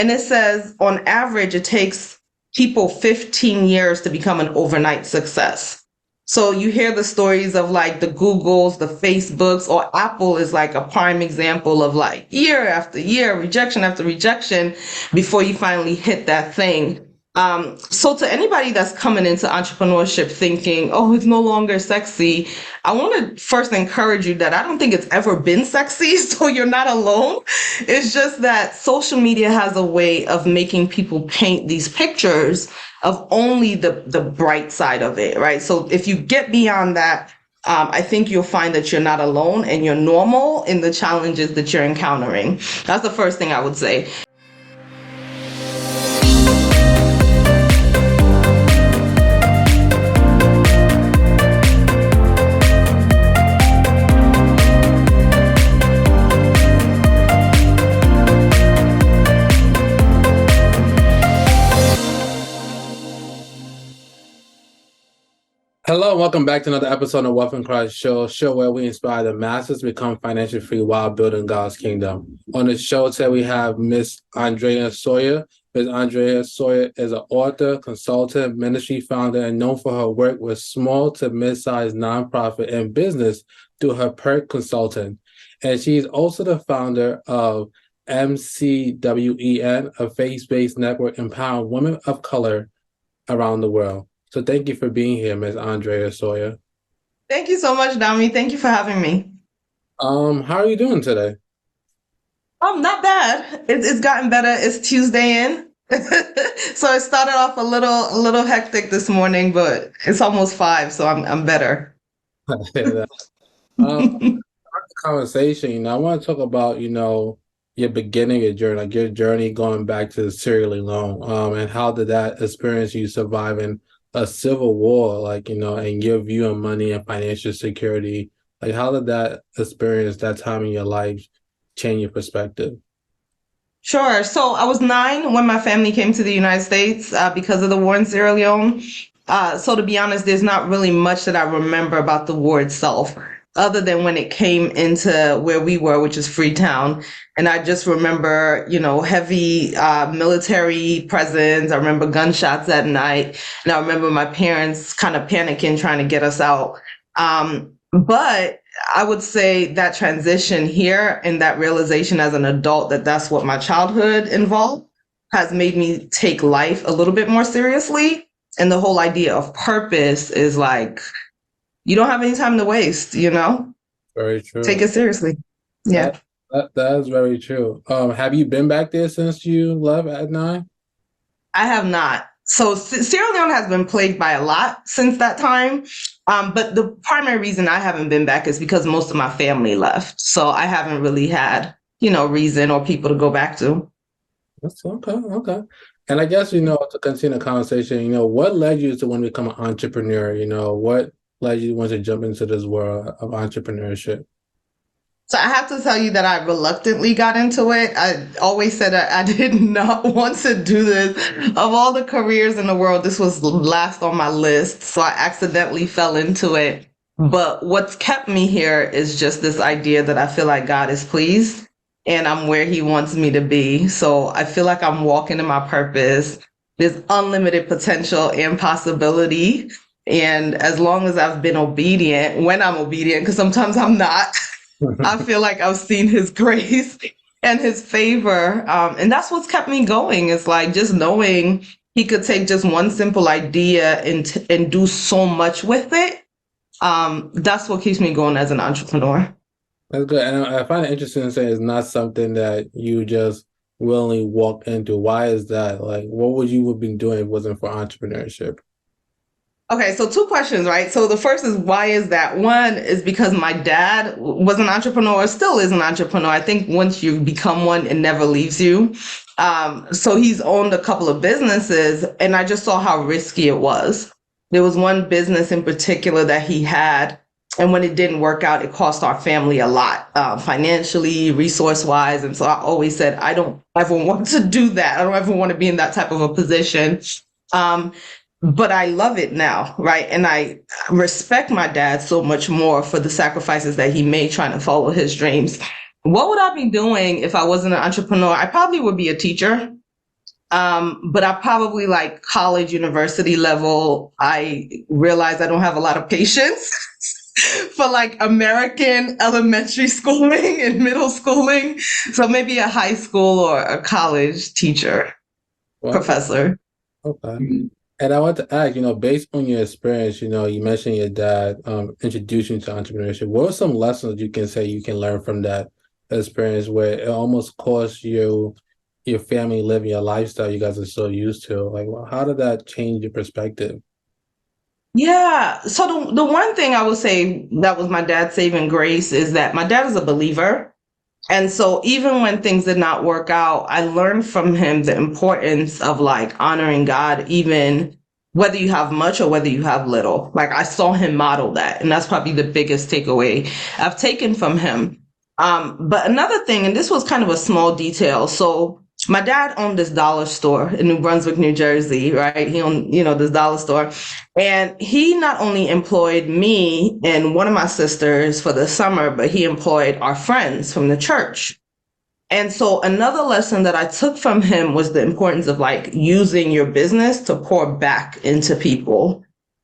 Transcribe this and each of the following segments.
And it says on average, it takes people 15 years to become an overnight success. So you hear the stories of like the Googles, the Facebooks, or Apple is like a prime example of like year after year, rejection after rejection before you finally hit that thing. So to anybody that's coming into entrepreneurship thinking, oh, it's no longer sexy, I want to first encourage you that I don't think it's ever been sexy, so you're not alone. It's just that social media has a way of making people paint these pictures of only the bright side of it, right? So if you get beyond that, I think you'll find that you're not alone and you're normal in the challenges that you're encountering. That's the first thing I would say. Hello, welcome back to another episode of Wealth and Christ show where we inspire the masses to become financially free while building God's kingdom. On the show today, we have Miss Andrena Sawyer. Ms. Andrena Sawyer is an author, consultant, ministry founder, and known for her work with small to mid-sized nonprofit and business through her P.E.R.K consulting. And she's also the founder of MCWEN, a faith-based network empowering women of color around the world. So thank you for being here, Ms. Andrena Sawyer. Thank you so much, Dami. Thank you for having me. How are you doing today? Not bad. It's gotten better. It's Tuesday in. So it started off a little hectic this morning, but it's almost 5, so I'm better. Conversation, I want to talk about, your beginning, your journey going back to the Sierra Leone, and how did that experience you surviving a civil war, and your view on money and financial security, how did that experience, that time in your life, change your perspective? Sure. So I was 9 when my family came to the United States because of the war in Sierra Leone. So to be honest, there's not really much that I remember about the war itself, other than when it came into where we were, which is Freetown. And I just remember, heavy military presence. I remember gunshots at night. And I remember my parents kind of panicking, trying to get us out. But I would say that transition here and that realization as an adult that that's what my childhood involved has made me take life a little bit more seriously. And the whole idea of purpose is like, you don't have any time to waste, Very true. Take it seriously. Yeah. That is very true. Have you been back there since you left at 9? I have not. So Sierra Leone has been plagued by a lot since that time. But the primary reason I haven't been back is because most of my family left. So I haven't really had, reason or people to go back to. That's okay. And I guess, to continue the conversation, what led you to want to become an entrepreneur? What led you to want to jump into this world of entrepreneurship? So I have to tell you that I reluctantly got into it. I always said I did not want to do this. Of all the careers in the world, this was last on my list. So I accidentally fell into it. But what's kept me here is just this idea that I feel like God is pleased and I'm where he wants me to be. So I feel like I'm walking in my purpose. There's unlimited potential and possibility. And as long as I've been obedient, when I'm obedient, because sometimes I'm not, I feel like I've seen his grace and his favor. And that's what's kept me going. It's like just knowing he could take just one simple idea and do so much with it. That's what keeps me going as an entrepreneur. That's good. And I find it interesting to say it's not something that you just willingly walk into. Why is that? What would you have been doing if it wasn't for entrepreneurship? Okay, so 2 questions, right? So the first is, why is that? One is because my dad was an entrepreneur, still is an entrepreneur. I think once you become one, it never leaves you. So he's owned a couple of businesses, and I just saw how risky it was. There was one business in particular that he had, and when it didn't work out, it cost our family a lot, financially, resource-wise. And so I always said, I don't ever want to do that. I don't ever want to be in that type of a position. But I love it now, right? And I respect my dad so much more for the sacrifices that he made trying to follow his dreams. What would I be doing if I wasn't an entrepreneur? I probably would be a teacher. But I probably like college, university level, I realize I don't have a lot of patience for like American elementary schooling and middle schooling. So maybe a high school or a college teacher, Well, professor. okay. And I want to ask, based on your experience, you mentioned your dad introduced you to entrepreneurship. What are some lessons you can say you can learn from that experience where it almost cost you your family living your lifestyle you guys are so used to? Like, how did that change your perspective? Yeah. So the one thing I would say that was my dad's saving grace is that my dad is a believer. And so even when things did not work out, I learned from him the importance of like honoring God, even whether you have much or whether you have little. Like I saw him model that. And that's probably the biggest takeaway I've taken from him. But another thing, and this was kind of a small detail. So my dad owned this dollar store in New Brunswick, New Jersey, right? He owned, this dollar store. And he not only employed me and one of my sisters for the summer, but he employed our friends from the church. And so another lesson that I took from him was the importance of like using your business to pour back into people.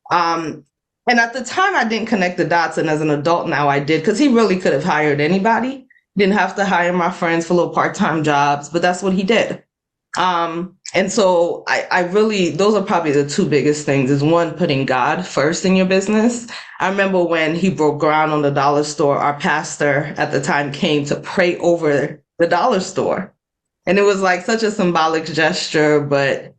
Um, and at the time, I didn't connect the dots. And as an adult now, I did because he really could have hired anybody. Didn't have to hire my friends for little part-time jobs, but that's what he did. And so I really, those are probably the two biggest things is one, putting God first in your business. I remember when he broke ground on the dollar store, our pastor at the time came to pray over the dollar store. And it was like such a symbolic gesture, but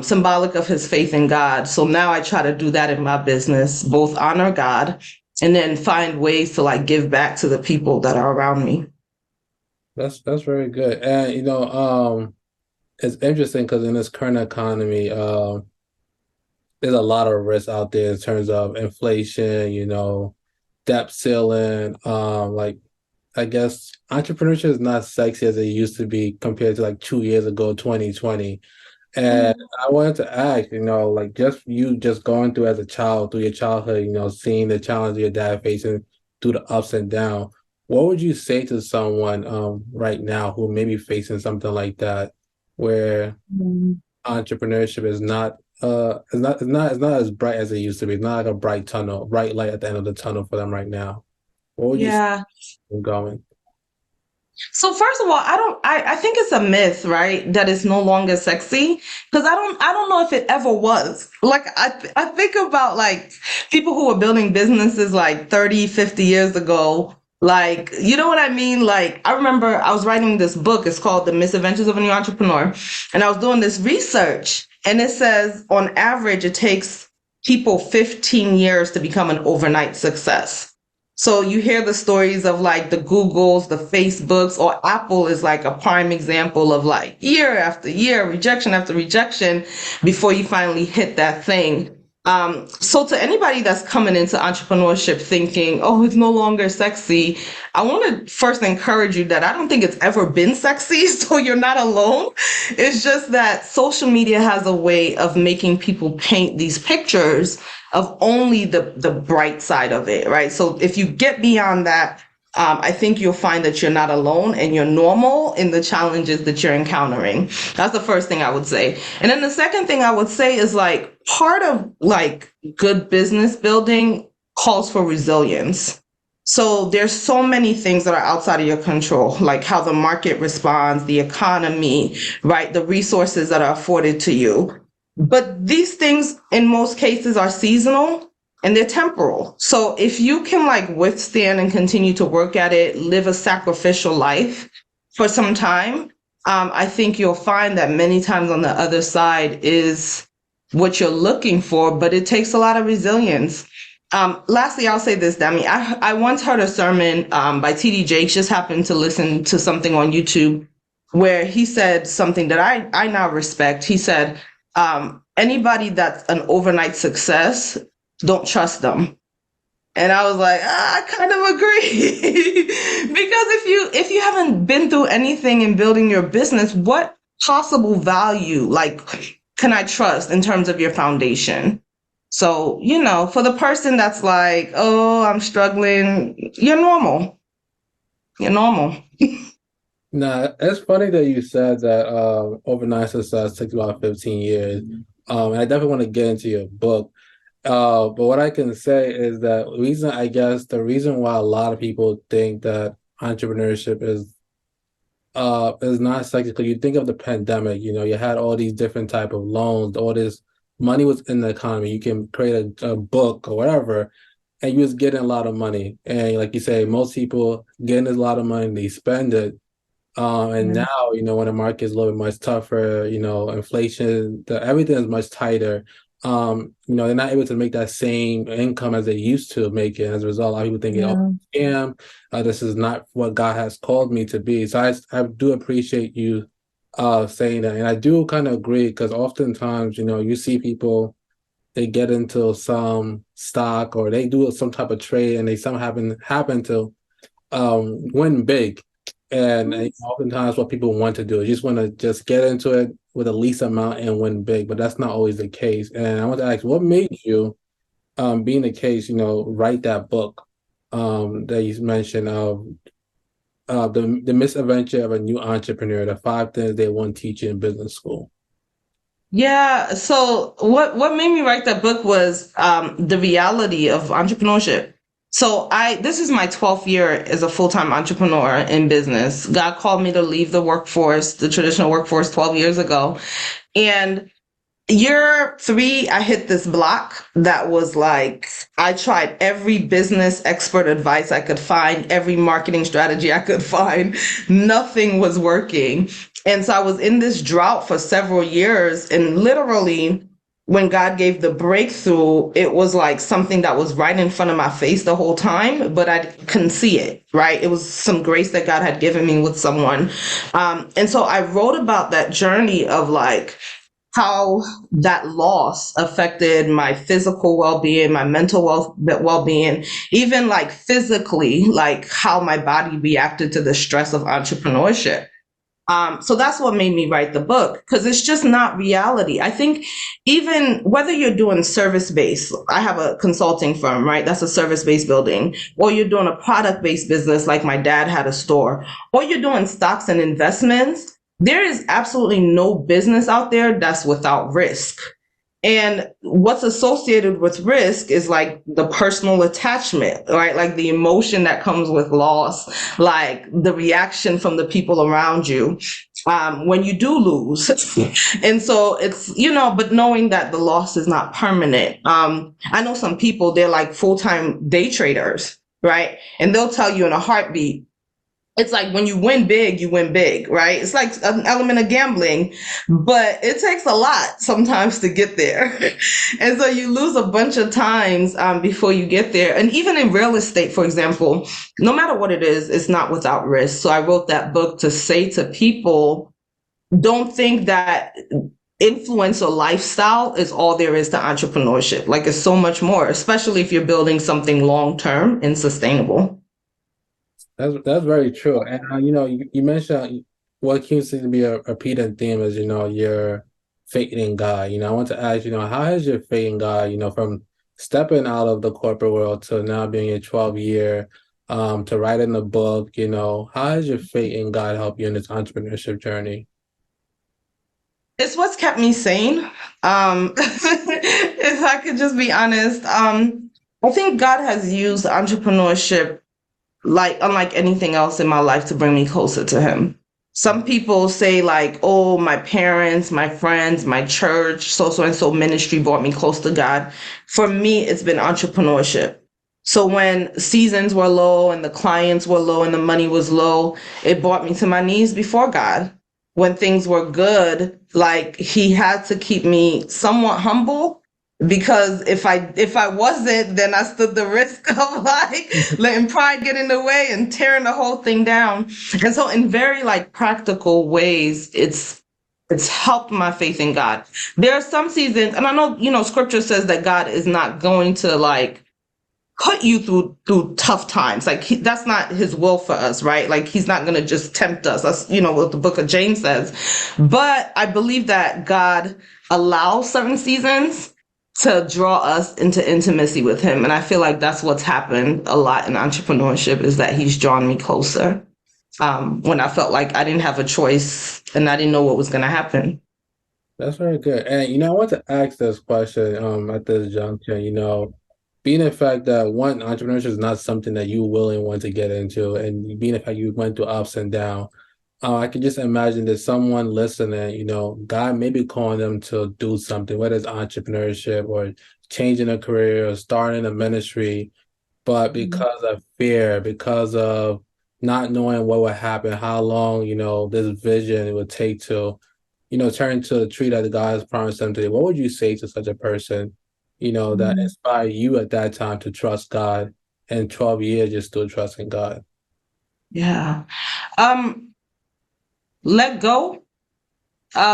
symbolic of his faith in God. So now I try to do that in my business, both honor God and then find ways to like give back to the people that are around me. That's very good. And it's interesting because in this current economy, there's a lot of risk out there in terms of inflation, debt ceiling. Like I guess entrepreneurship is not sexy as it used to be compared to like 2 years ago, 2020. And I wanted to ask, like just going through as a child, through your childhood, seeing the challenges your dad facing through the ups and downs. What would you say to someone right now who may be facing something like that, where Mm. entrepreneurship is not it's not as bright as it used to be. It's not like a bright light at the end of the tunnel for them right now. What would you say Yeah. to them going? So first of all, I think it's a myth, right? That it's no longer sexy. Because I don't know if it ever was. Like I think about like people who were building businesses like 30, 50 years ago. Like, you know what I mean? Like I remember I was writing this book. It's called The Misadventures of a New Entrepreneur. And I was doing this research and it says on average, it takes people 15 years to become an overnight success. So you hear the stories of like the Googles, the Facebooks, or Apple is like a prime example of like year after year, rejection after rejection before you finally hit that thing. So to anybody that's coming into entrepreneurship thinking, oh, it's no longer sexy, I want to first encourage you that I don't think it's ever been sexy, so you're not alone. It's just that social media has a way of making people paint these pictures of only the bright side of it, right? So if you get beyond that, I think you'll find that you're not alone and you're normal in the challenges that you're encountering. That's the first thing I would say. And then the second thing I would say is like part of like good business building calls for resilience. So there's so many things that are outside of your control, like how the market responds, the economy, right? The resources that are afforded to you. But these things in most cases are seasonal and they're temporal. So if you can like withstand and continue to work at it, live a sacrificial life for some time, I think you'll find that many times on the other side is what you're looking for, but it takes a lot of resilience. Lastly, I'll say this, Demi. I once heard a sermon by T.D. Jakes, just happened to listen to something on YouTube where he said something that I now respect. He said, anybody that's an overnight success, don't trust them. And I was like, I kind of agree. Because if you haven't been through anything in building your business, what possible value like can I trust in terms of your foundation? So, for the person that's like, oh, I'm struggling, you're normal. You're normal. Nah, it's funny that you said that overnight success takes about 15 years. And I definitely want to get into your book. But what I can say is that the reason why a lot of people think that entrepreneurship is not cyclical. You think of the pandemic, you had all these different type of loans, all this money was in the economy. You can create a book or whatever, and you was getting a lot of money. And like you say, most people getting a lot of money, they spend it. And Yeah. now, when the market is a little bit much tougher, inflation, everything is much tighter. They're not able to make that same income as they used to make it. As a result, a lot of people thinking, oh, Yeah. scam, this is not what God has called me to be. So I do appreciate you saying that. And I do kind of agree because oftentimes, you see people, they get into some stock or they do some type of trade and they somehow happen to win big. And oftentimes what people want to do is just want to just get into it with the least amount and win big, but that's not always the case. And I want to ask, what made you, being the case, write that book that you mentioned of the misadventure of a new entrepreneur, the 5 things they won't teach you in business school. Yeah, so what made me write that book was the reality of entrepreneurship. So I this is my 12th year as a full-time entrepreneur in business. God called me to leave the workforce, the traditional workforce 12 years ago. And year 3, I hit this block that was like, I tried every business expert advice I could find, every marketing strategy I could find. Nothing was working. And so I was in this drought for several years. And literally, when God gave the breakthrough, it was like something that was right in front of my face the whole time, but I couldn't see it, right? It was some grace that God had given me with someone. And so I wrote about that journey of like, how that loss affected my physical well-being, my mental well-being, even like physically, like how my body reacted to the stress of entrepreneurship. So that's what made me write the book, because it's just not reality. I think even whether you're doing service-based, I have a consulting firm, right? That's a service-based building, or you're doing a product-based business like my dad had a store, or you're doing stocks and investments, there is absolutely no business out there that's without risk. And what's associated with risk is like the personal attachment, right? Like the emotion that comes with loss, like the reaction from the people around you when you do lose. And so it's, but knowing that the loss is not permanent. I know some people, they're like full-time day traders, right? And they'll tell you in a heartbeat, it's like when you win big, right? It's like an element of gambling, but it takes a lot sometimes to get there. And so you lose a bunch of times before you get there. And even in real estate, for example, no matter what it is, it's not without risk. So I wrote that book to say to people, don't think that influence or lifestyle is all there is to entrepreneurship. Like it's so much more, especially if you're building something long-term and sustainable. That's very true. And you mentioned what seems to be a repeating theme is your faith in God. I want to ask, how has your faith in God, from stepping out of the corporate world to now being a 12-year to writing the book, how has your faith in God helped you in this entrepreneurship journey? It's what's kept me sane. If I could just be honest, I think God has used entrepreneurship like unlike anything else in my life to bring me closer to him. Some people say like, oh, my parents, my friends, my church, so and so ministry brought me close to God. For me, it's been entrepreneurship. So when seasons were low and the clients were low and the money was low, it brought me to my knees before God. When things were good, like he had to keep me somewhat humble, because if I wasn't, then I stood the risk of like letting pride get in the way and tearing the whole thing down. And so in very like practical ways, it's helped my faith in God. There are some seasons, and I know, scripture says that God is not going to like put you through tough times. Like that's not his will for us, right? Like he's not going to just tempt us. That's, what the book of James says. But I believe that God allows certain seasons to draw us into intimacy with him. And I feel like that's what's happened a lot in entrepreneurship, is that he's drawn me closer. when I felt like I didn't have a choice and I didn't know what was going to happen. That's very good. And I want to ask this question at this juncture, being the fact that one, entrepreneurship is not something that you willing want to get into, and being the fact you went through ups and downs, I can just imagine that someone listening, God may be calling them to do something, whether it's entrepreneurship or changing a career or starting a ministry, but because of fear, because of not knowing what would happen, how long, this vision it would take to, turn to the tree that God has promised them to do, what would you say to such a person, that Mhm. inspired you at that time to trust God and 12 years you're still trusting God? Yeah. Um, Let go,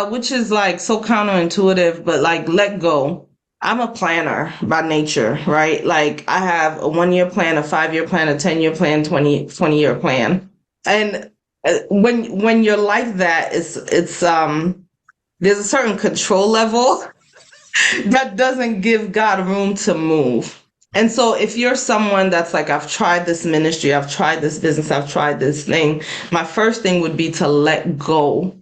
which is like so counterintuitive, but like let go. I'm a planner by nature, right? Like I have a 1 year plan, a 5 year plan, a 10 year plan, 20 year plan. And when you're like that, it's there's a certain control level that doesn't give God room to move. And so if you're someone that's like, I've tried this ministry, I've tried this business, I've tried this thing, my first thing would be to let go.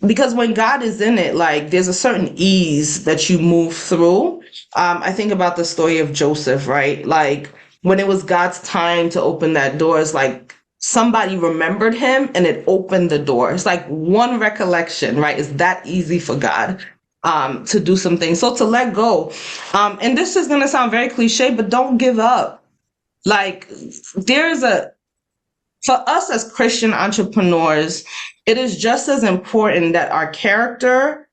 Because when God is in it, like there's a certain ease that you move through. I think about the story of Joseph, right? Like when it was God's time to open that door, it's like somebody remembered him and it opened the door. It's like one recollection, right? It's that easy for God to do some things. So to let go. And this is going to sound very cliche, but don't give up. Like there's a, for us as Christian entrepreneurs, it is just as important that our character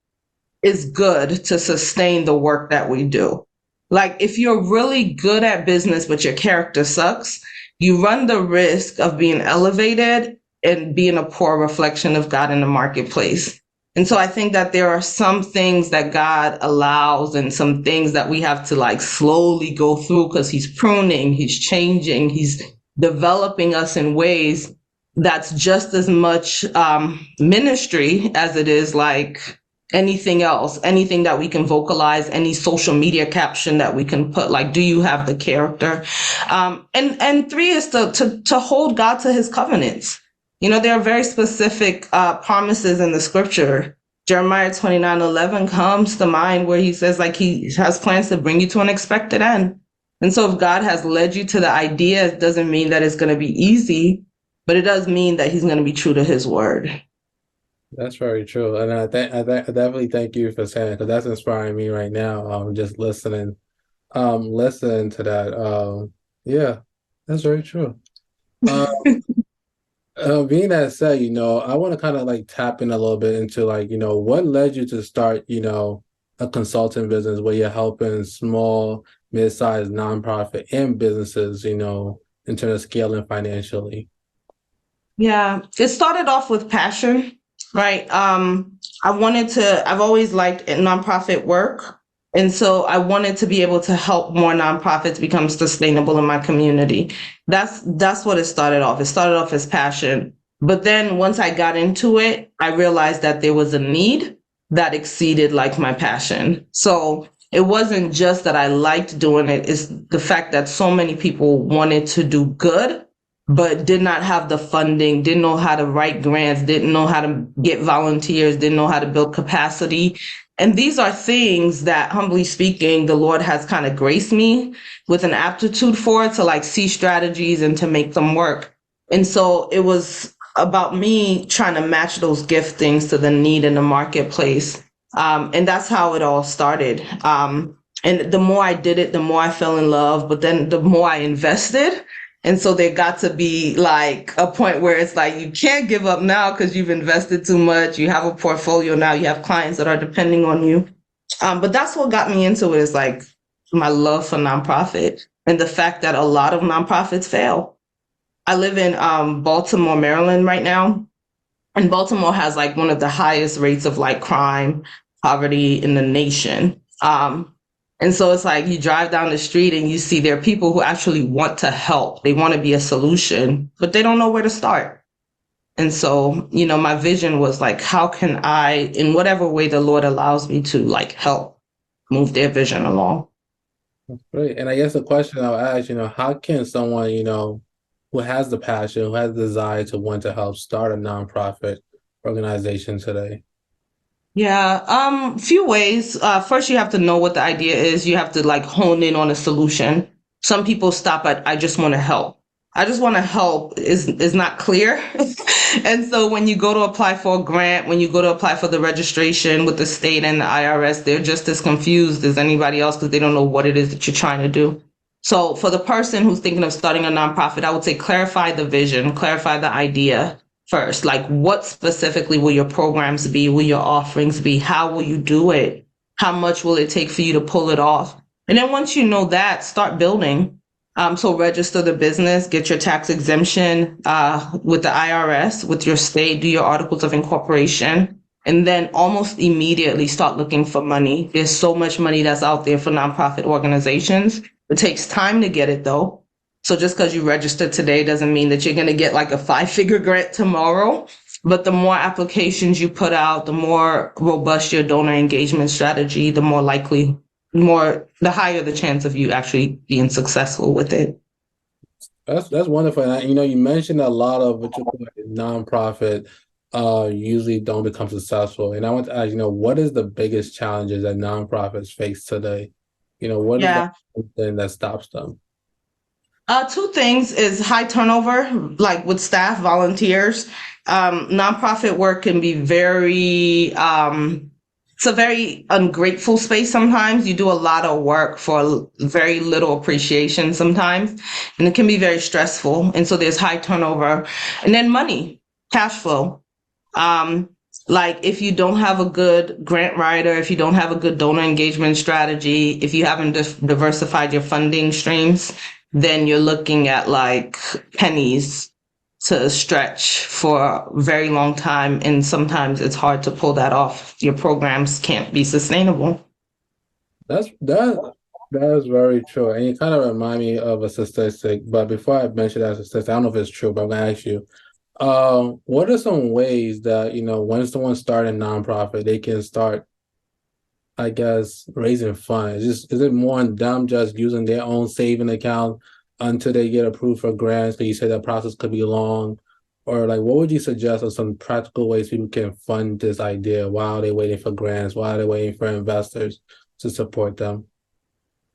is good to sustain the work that we do. Like if you're really good at business, but your character sucks, you run the risk of being elevated and being a poor reflection of God in the marketplace. And so I think that there are some things that God allows and some things that we have to like slowly go through because he's pruning, he's changing, he's developing us in ways that's just as much ministry as it is like anything else, anything that we can vocalize, any social media caption that we can put, like, do you have the character? And three is to hold God to his covenants. There are very specific promises in the scripture. Jeremiah 29:11 comes to mind where he says like he has plans to bring you to an expected end. And so if God has led you to the idea, it doesn't mean that it's going to be easy, but it does mean that he's going to be true to his word. That's very true, and I definitely thank you for saying it because that's inspiring me right now. Just listening to that. Yeah, that's very true. Uh, being that said, I want to kind of like tap in a little bit into like, what led you to start, a consulting business where you're helping small, mid-sized nonprofit and businesses, in terms of scaling financially. Yeah, it started off with passion, right? I've always liked nonprofit work. And so I wanted to be able to help more nonprofits become sustainable in my community. That's what it started off. It started off as passion. But then once I got into it, I realized that there was a need that exceeded like my passion. So it wasn't just that I liked doing it, it's the fact that so many people wanted to do good but did not have the funding, didn't know how to write grants, didn't know how to get volunteers, didn't know how to build capacity. And these are things that, humbly speaking, the Lord has kind of graced me with an aptitude for, to like see strategies and to make them work. And so it was about me trying to match those giftings to the need in the marketplace. And that's how it all started. And the more I did it, the more I fell in love, but then the more I invested. And so there got to be like a point where it's like you can't give up now because you've invested too much. You have a portfolio now. You have clients that are depending on you. But that's what got me into it, is like my love for nonprofit and the fact that a lot of nonprofits fail. I live in Baltimore, Maryland right now, and Baltimore has like one of the highest rates of like crime, poverty in the nation. And so it's like you drive down the street and you see there are people who actually want to help. They want to be a solution, but they don't know where to start. And so, my vision was like, how can I, in whatever way the Lord allows me to, like help move their vision along? Great. And I guess the question I'll ask, how can someone, who has the passion, who has the desire to want to help start a nonprofit organization today? Yeah, few ways. First, you have to know what the idea is. You have to like hone in on a solution. Some people stop at, I just want to help. I just want to help is not clear. And so when you go to apply for a grant, when you go to apply for the registration with the state and the IRS, they're just as confused as anybody else because they don't know what it is that you're trying to do. So for the person who's thinking of starting a nonprofit, I would say clarify the vision, clarify the idea first. Like, what specifically will your programs be? Will your offerings be? How will you do it? How much will it take for you to pull it off? And then once you know that, start building. So register the business, get your tax exemption with the IRS, with your state, do your articles of incorporation, and then almost immediately start looking for money. There's so much money that's out there for nonprofit organizations. It takes time to get it though. So just because you register today doesn't mean that you're going to get like a 5-figure grant tomorrow. But the more applications you put out, the more robust your donor engagement strategy, the more likely, the higher the chance of you actually being successful with it. That's wonderful. And you mentioned a lot of what you call nonprofit usually don't become successful. And I want to ask, what is the biggest challenges that nonprofits face today? What is that Yeah. thing that stops them? Two things is high turnover, like with staff, volunteers. Nonprofit work can be it's a very ungrateful space sometimes. You do a lot of work for very little appreciation sometimes, and it can be very stressful. And so there's high turnover. And then money, cash flow. Um, like if you don't have a good grant writer, if you don't have a good donor engagement strategy, if you haven't diversified your funding streams, then you're looking at like pennies to stretch for a very long time. And sometimes it's hard to pull that off. Your programs can't be sustainable. That is very true. And you kind of remind me of a statistic, but before I mention that statistic, I don't know if it's true, but I'm gonna ask you, what are some ways that, when someone starts a nonprofit, they can start, I guess, raising funds? Is it more on them just using their own saving account until they get approved for grants? Because you say that process could be long. Or like, what would you suggest are some practical ways people can fund this idea while they're waiting for grants, while they're waiting for investors to support them?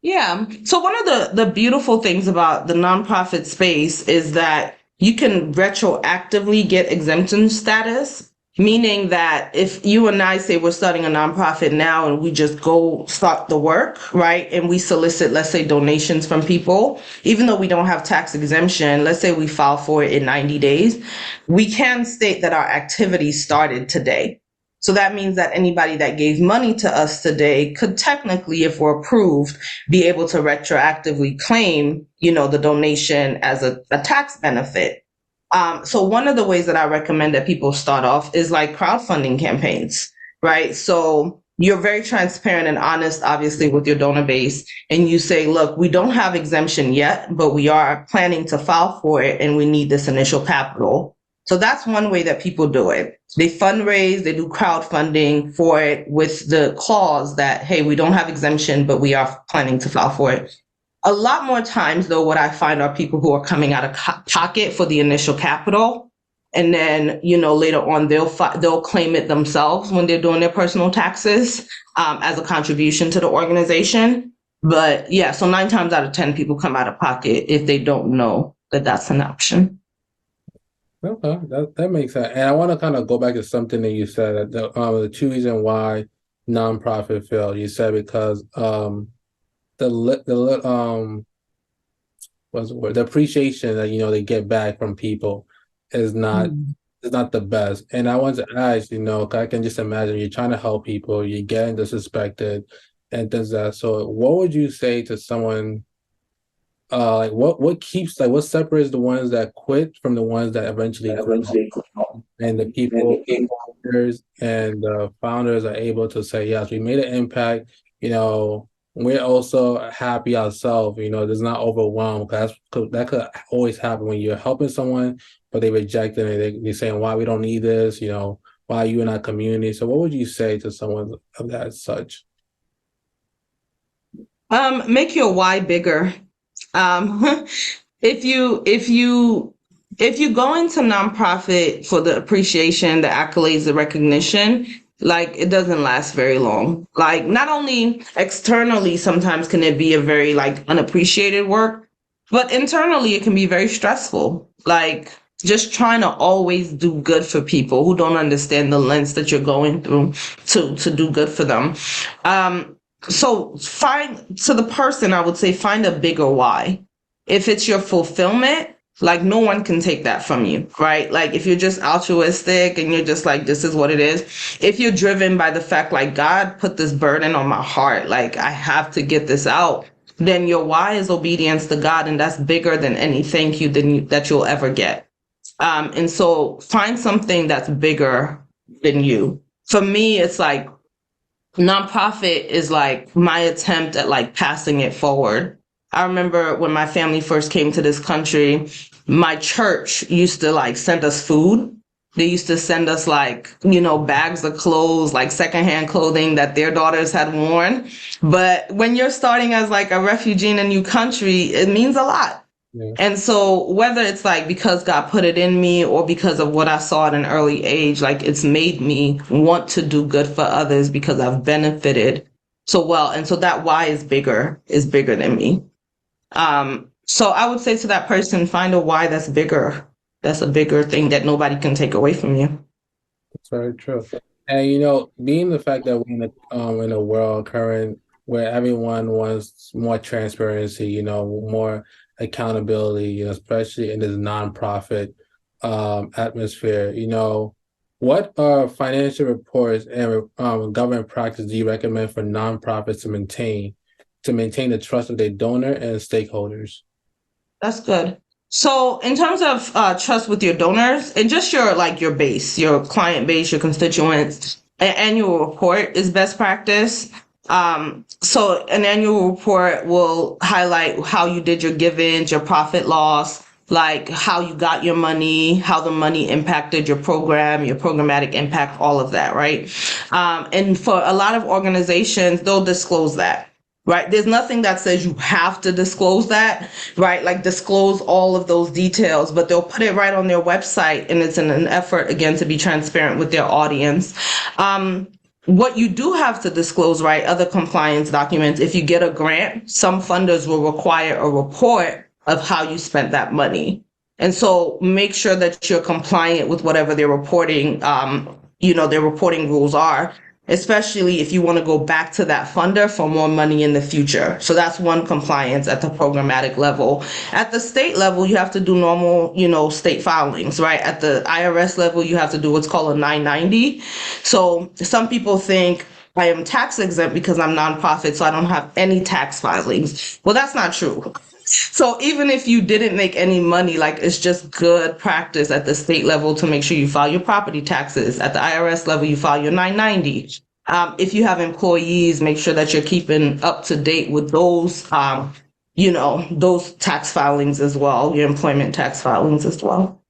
Yeah. So one of the beautiful things about the nonprofit space is that you can retroactively get exemption status, meaning that if you and I say we're starting a nonprofit now and we just go start the work, right? And we solicit, let's say, donations from people, even though we don't have tax exemption, let's say we file for it in 90 days, we can state that our activity started today. So that means that anybody that gave money to us today could technically, if we're approved, be able to retroactively claim, the donation as a tax benefit. So one of the ways that I recommend that people start off is like crowdfunding campaigns, right? So you're very transparent and honest, obviously, with your donor base. And you say, look, we don't have exemption yet, but we are planning to file for it and we need this initial capital. So that's one way that people do it. They fundraise, they do crowdfunding for it with the clause that, hey, we don't have exemption, but we are planning to file for it. A lot more times, though, what I find are people who are coming out of pocket for the initial capital. And then, later on, they'll claim it themselves when they're doing their personal taxes as a contribution to the organization. But yeah, so 9 times out of 10, people come out of pocket if they don't know that that's an option. Okay, that makes sense. And I want to kind of go back to something that you said, that the two reasons why nonprofit failed. You said because the what's the word? The appreciation that they get back from people is not Mm. is not the best. And I want to ask, 'cause I can just imagine you're trying to help people, you're getting disrespected, and things like that. So, what would you say to someone? Like what separates the ones that quit from the ones that eventually grow, and the people and the founders are able to say, yes, we made an impact. We're also happy ourselves. There's not overwhelmed. That could always happen when you're helping someone, but they reject it and they're saying, why we don't need this. Why are you in our community? So, what would you say to someone of that such? Make your why bigger. Um, If you go into nonprofit for the appreciation, the accolades, the recognition, like it doesn't last very long. Like not only externally, sometimes can it be a very like unappreciated work, but internally it can be very stressful. Like just trying to always do good for people who don't understand the lens that you're going through to do good for them. So find to the person, I would say find a bigger why. If it's your fulfillment, like no one can take that from you, right? Like if you're just altruistic and you're just like, this is what it is. If you're driven by the fact like God put this burden on my heart, like I have to get this out, then your why is obedience to God, and that's bigger than any thank you that you'll ever get. And so find something that's bigger than you. For me, it's like nonprofit is like my attempt at like passing it forward. I remember when my family first came to this country, my church used to like send us food. They used to send us like, bags of clothes, like secondhand clothing that their daughters had worn. But when you're starting as like a refugee in a new country, it means a lot. Yeah. And so whether it's like because God put it in me or because of what I saw at an early age, like it's made me want to do good for others because I've benefited so well. And so that why is bigger than me. So I would say to that person, find a why that's bigger. That's a bigger thing that nobody can take away from you. That's very true. And being the fact that we're in a world current where everyone wants more transparency, more accountability, especially in this nonprofit atmosphere, what financial reports and government practice do you recommend for nonprofits to maintain the trust of their donor and stakeholders? That's good. So in terms of trust with your donors and just your base, your client base, your constituents, an annual report is best practice. So an annual report will highlight how you did your giving, your profit loss, like how you got your money, how the money impacted your program, your programmatic impact, all of that, right? And for a lot of organizations, they'll disclose that. Right. There's nothing that says you have to disclose that, right? Like disclose all of those details, but they'll put it right on their website, and it's in an effort, again, to be transparent with their audience. What you do have to disclose, right? Other compliance documents. If you get a grant, some funders will require a report of how you spent that money. And so make sure that you're compliant with whatever their reporting, their reporting rules are, especially if you want to go back to that funder for more money in the future. So that's one compliance at the programmatic level. At the state level, you have to do normal, state filings, right? At the IRS level, you have to do what's called a 990. So some people think I am tax exempt because I'm nonprofit, so I don't have any tax filings. Well, that's not true. So even if you didn't make any money, like it's just good practice at the state level to make sure you file your property taxes. At the IRS level, you file your 990. If you have employees, make sure that you're keeping up to date with those, those tax filings as well, your employment tax filings as well.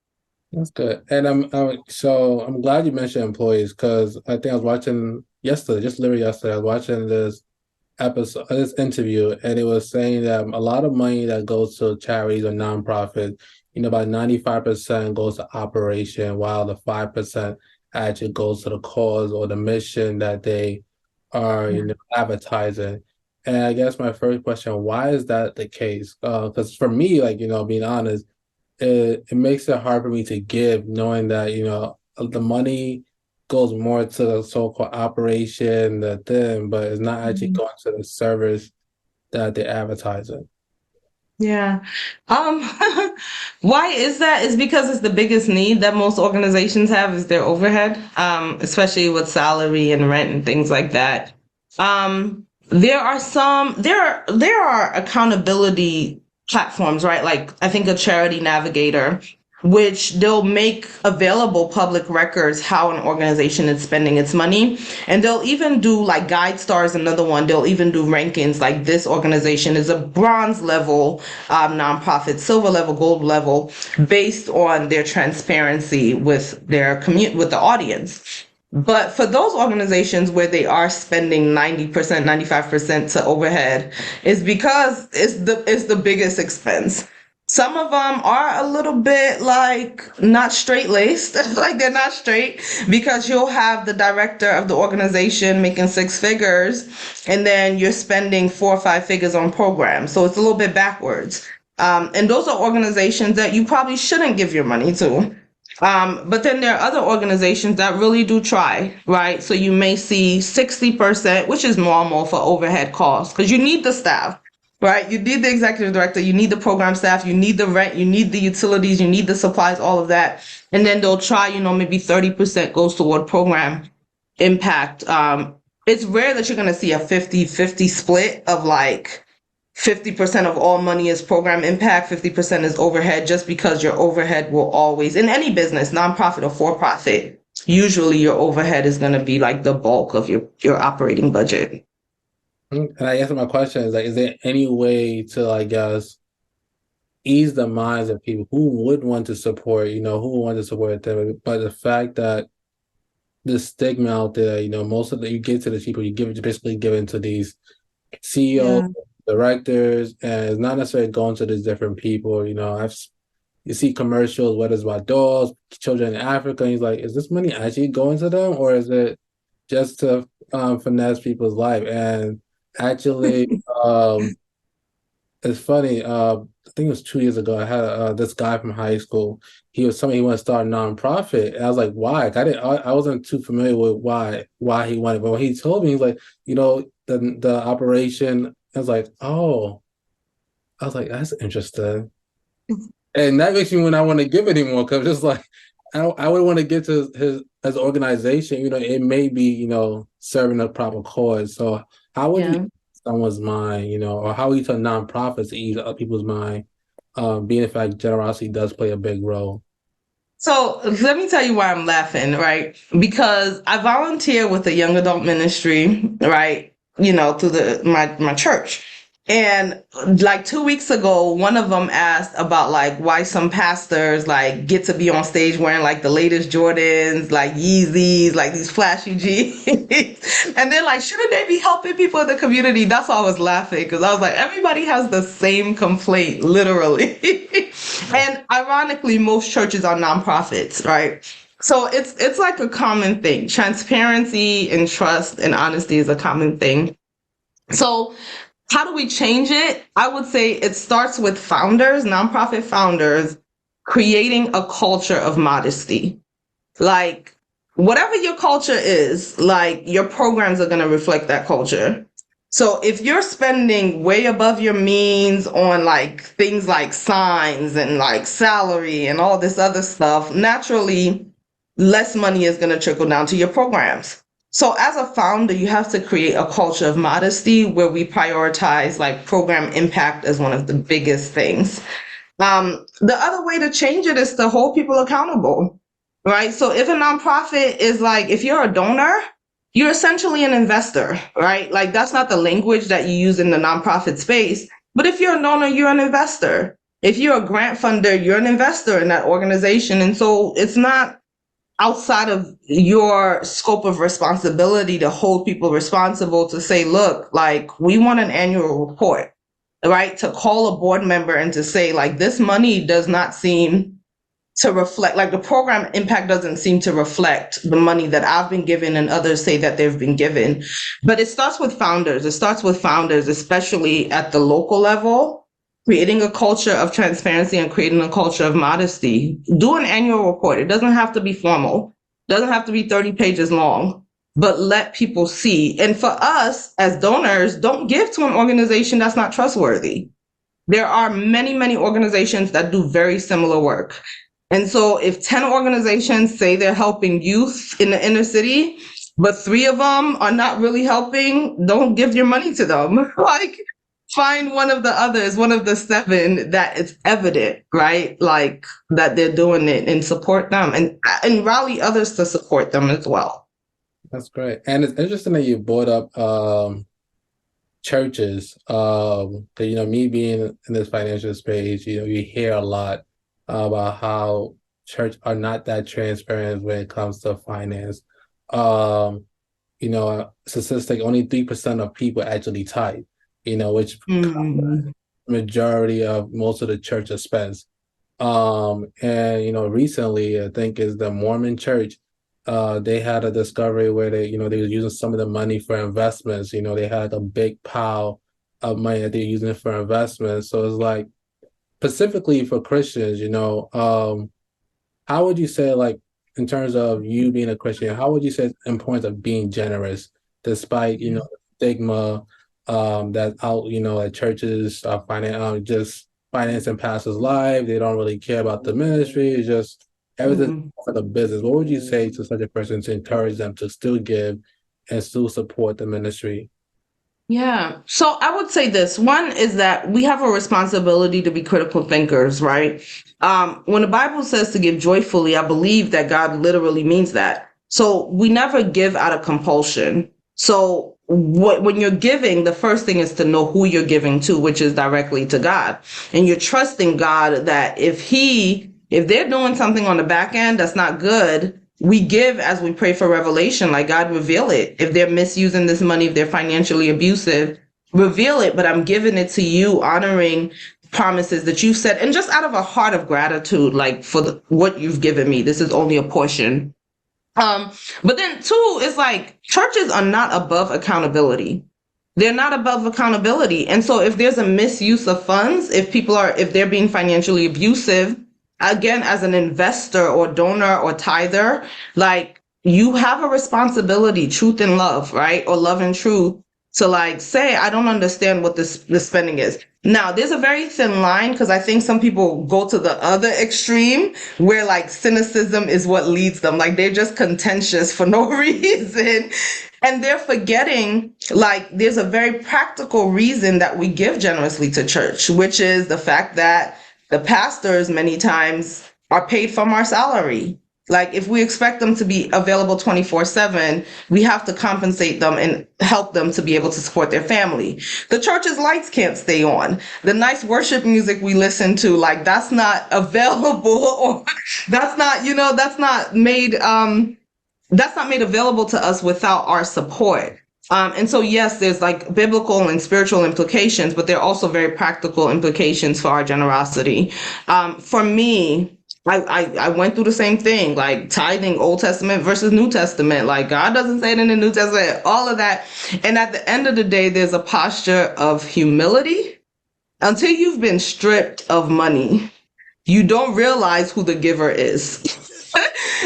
That's good. And I'm glad you mentioned employees, because I think I was watching yesterday, just literally yesterday, I was watching this interview, and it was saying that a lot of money that goes to charities or nonprofits, about 95% goes to operation, while the 5% actually goes to the cause or the mission that they are advertising. And I guess my first question, why is that the case? Because for me, being honest, it makes it hard for me to give, knowing that the money goes more to the so-called operation, the thing, but it's not actually going to the service that they're advertising. Yeah. Why is that? Is because it's the biggest need that most organizations have is their overhead, especially with salary and rent and things like that. There are accountability platforms, right? Like I think a Charity Navigator, which they'll make available public records how an organization is spending its money. And they'll even do like Guide Stars, another one, they'll even do rankings like this organization is a bronze level nonprofit, silver level, gold level, based on their transparency with their with the audience. But for those organizations where they are spending 90%, 95% to overhead, is because it's the biggest expense. Some of them are a little bit like not straight laced, like they're not straight because you'll have the director of the organization making six figures and then you're spending 4 or 5 figures on programs. So it's a little bit backwards. And those are organizations that you probably shouldn't give your money to. But then there are other organizations that really do try, right? So you may see 60%, which is normal for overhead costs because you need the staff, right? You need the executive director, you need the program staff, you need the rent, you need the utilities, you need the supplies, all of that. And then they'll try, maybe 30% goes toward program impact. It's rare that you're going to see a 50-50 split of like 50% of all money is program impact, 50% is overhead, just because your overhead will always, in any business, nonprofit or for profit, usually your overhead is going to be like the bulk of your operating budget. And I guess my question is like, is there any way to, like, guess, ease the minds of people who would want to support, who would want to support them, but the fact that the stigma out there, most of the you give to the people, you basically give it to these CEOs, Yeah. directors, and it's not necessarily going to these different people. You see commercials, whether it's about dolls, children in Africa, and he's like, is this money actually going to them, or is it just to finesse people's life? And actually, it's funny. I think it was 2 years ago. I had this guy from high school. He was telling me he wanted to start a nonprofit, and I was like, "Why?" Like, I wasn't too familiar with why he wanted. But when he told me, he's like, the operation. I was like, "Oh," I was like, "That's interesting," and that makes me when I want to give it anymore because just like I would want to get to his organization. It may be serving a proper cause. So how would you Yeah. someone's mind, or how we tell nonprofits to ease other people's mind, being in fact generosity does play a big role. So let me tell you why I'm laughing, right? Because I volunteer with the young adult ministry, right? Through my church. And like 2 weeks ago, one of them asked about like why some pastors like get to be on stage wearing like the latest Jordans, like Yeezys, like these flashy jeans. And they're like, shouldn't they be helping people in the community? That's why I was laughing because I was like, everybody has the same complaint, literally. And ironically, most churches are nonprofits, right? So it's like a common thing. Transparency and trust and honesty is a common thing. So how do we change it? I would say it starts with founders, nonprofit founders, creating a culture of modesty. Like, whatever your culture is, like, your programs are going to reflect that culture. So if you're spending way above your means on like things like signs and like salary and all this other stuff, naturally less money is going to trickle down to your programs. So as a founder, you have to create a culture of modesty where we prioritize like program impact as one of the biggest things. The other way to change it is to hold people accountable, right? So if a nonprofit is like, if you're a donor, you're essentially an investor, right? Like that's not the language that you use in the nonprofit space. But if you're a donor, you're an investor. If you're a grant funder, you're an investor in that organization. And so it's not outside of your scope of responsibility to hold people responsible to say, look, like we want an annual report, right? To call a board member and to say, like, this money does not seem to reflect, like the program impact doesn't seem to reflect the money that I've been given and others say that they've been given. But it starts with founders. It starts with founders, especially at the local level, creating a culture of transparency and creating a culture of modesty. Do an annual report. It doesn't have to be formal. It doesn't have to be 30 pages long, but let people see. And for us as donors, don't give to an organization that's not trustworthy. There are many, many organizations that do very similar work. And so if 10 organizations say they're helping youth in the inner city, but 3 of them are not really helping, don't give your money to them. Like, find one of the others, one of the 7 that it's evident, right? Like that they're doing it and support them and rally others to support them as well. That's great. And it's interesting that you brought up churches. That, me being in this financial space, you hear a lot about how church are not that transparent when it comes to finance. Statistic, only 3% of people actually tithe, which Mm. majority of most of the church expense. And recently, I think is the Mormon Church. They had a discovery where they were using some of the money for investments. They had a big pile of money that they're using for investments. So it's like specifically for Christians, how would you say, like, in terms of you being a Christian, how would you say it's importance of being generous despite, Yeah. the stigma that out, at churches are just financing pastors' life. They don't really care about the ministry. It's just everything Mhm. for the business. What would you say to such a person to encourage them to still give and still support the ministry? Yeah. So I would say this. One is that we have a responsibility to be critical thinkers, right? When the Bible says to give joyfully, I believe that God literally means that. So we never give out of compulsion. So when you're giving, the first thing is to know who you're giving to, which is directly to God. And you're trusting God that if they're doing something on the back end that's not good, we give as we pray for revelation, like God reveal it. If they're misusing this money, if they're financially abusive, reveal it. But I'm giving it to you, honoring promises that you've said, and just out of a heart of gratitude, like for what you've given me. This is only a portion. Um, but then two is like churches are not above accountability. They're not above accountability. And so if there's a misuse of funds, if they're being financially abusive, again, as an investor or donor or tither, like you have a responsibility, truth and love, right? Or love and truth to like say, I don't understand what this spending is. Now, there's a very thin line because I think some people go to the other extreme where like cynicism is what leads them. Like they're just contentious for no reason. And they're forgetting like there's a very practical reason that we give generously to church, which is the fact that the pastors many times are paid from our salary. Like if we expect them to be available 24/7, we have to compensate them and help them to be able to support their family. The church's lights can't stay on. The nice worship music we listen to, like that's not available or that's not, that's not made available to us without our support. And so, yes, there's like biblical and spiritual implications, but there are also very practical implications for our generosity. For me, I went through the same thing, like tithing Old Testament versus New Testament. Like God doesn't say it in the New Testament, all of that. And at the end of the day, there's a posture of humility. Until you've been stripped of money, you don't realize who the giver is.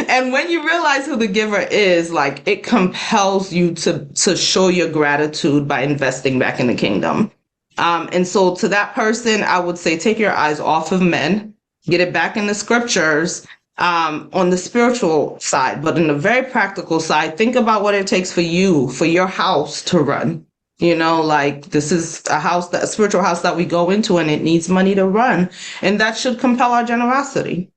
And when you realize who the giver is, like it compels you to show your gratitude by investing back in the kingdom. And so to that person, I would say take your eyes off of men, get it back in the scriptures, on the spiritual side, but in the very practical side, think about what it takes for you, for your house to run. Like this is a spiritual house that we go into and it needs money to run. And that should compel our generosity.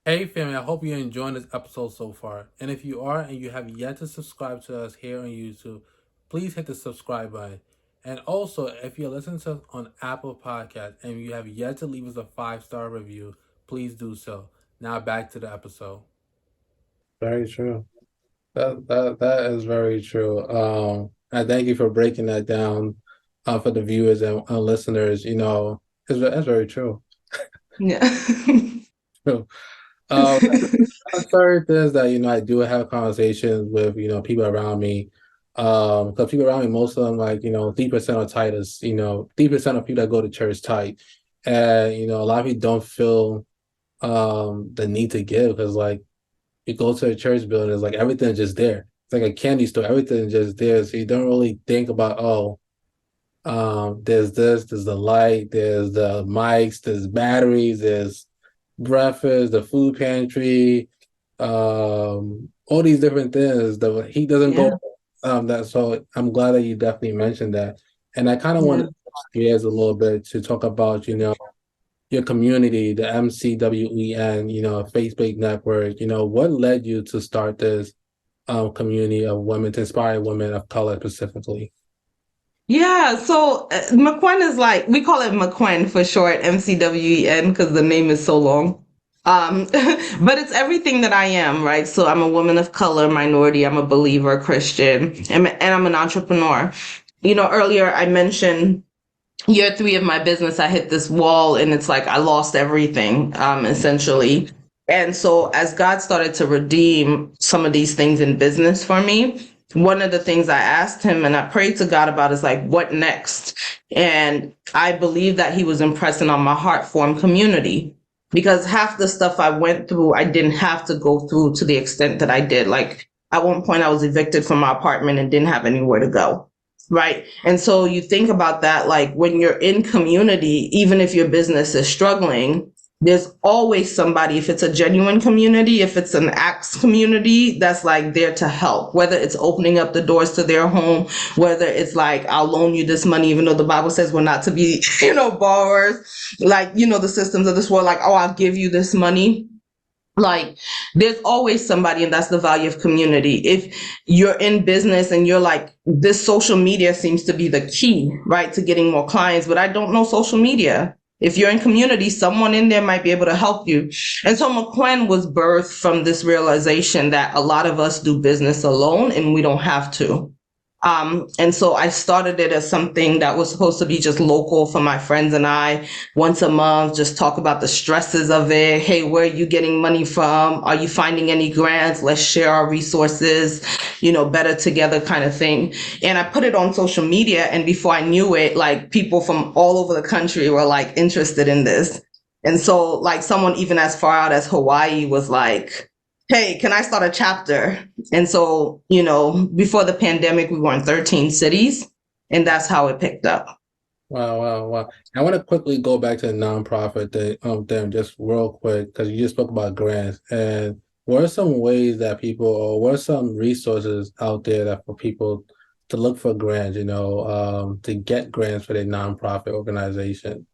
Hey family, I hope you're enjoying this episode so far. And if you are and you have yet to subscribe to us here on YouTube, please hit the subscribe button. And also, if you're listening to us on Apple Podcasts and you have yet to leave us a 5-star review, please do so. Now back to the episode. Very true. That is very true. I thank you for breaking that down for the viewers and listeners. That's very true. Yeah. True. Um, third is that I do have conversations with people around me, because people around me, most of them, like 3% are tithers, 3% of people that go to church tithe, and a lot of people don't feel the need to give because like you go to a church building, it's like everything's just there. It's like a candy store, everything's just there, so you don't really think about there's there's the light, there's the mics, there's batteries, there's breakfast, the food pantry, all these different things. The heat doesn't Yeah. go. That so I'm glad that you definitely mentioned that, and I kind of want Yeah. to switch gears a little bit to talk about your community, the MCWEN, Facebook network. What led you to start this community of women to inspire women of color specifically? Yeah, so McQueen is like, we call it McQueen for short, MCWEN, because the name is so long. But it's everything that I am, right? So I'm a woman of color, minority, I'm a believer, Christian, and I'm an entrepreneur. Earlier I mentioned year 3 of my business, I hit this wall and it's like I lost everything, essentially. And so as God started to redeem some of these things in business for me, one of the things I asked him and I prayed to God about is like, what next? And I believe that he was impressing on my heart form community, because half the stuff I went through, I didn't have to go through to the extent that I did. Like at one point I was evicted from my apartment and didn't have anywhere to go. Right. And so you think about that, like when you're in community, even if your business is struggling, there's always somebody, if it's a genuine community, if it's an acts community, that's like there to help, whether it's opening up the doors to their home, whether it's like, I'll loan you this money, even though the Bible says we're not to be, borrowers, like, the systems of this world, like, oh, I'll give you this money. Like there's always somebody, and that's the value of community. If you're in business and you're like, this social media seems to be the key, right, to getting more clients, but I don't know social media. If you're in community, someone in there might be able to help you. And so MCWEN was birthed from this realization that a lot of us do business alone and we don't have to. And so I started it as something that was supposed to be just local for my friends and I, once a month, just talk about the stresses of it. Hey, where are you getting money from? Are you finding any grants? Let's share our resources, better together kind of thing. And I put it on social media. And before I knew it, like people from all over the country were like interested in this. And so like someone even as far out as Hawaii was like, hey, can I start a chapter? And so, before the pandemic, we were in 13 cities, and that's how it picked up. Wow. I want to quickly go back to the nonprofit thing just real quick, because you just spoke about grants. And what are some ways that people, or what are some resources out there that for people to look for grants, to get grants for their nonprofit organization?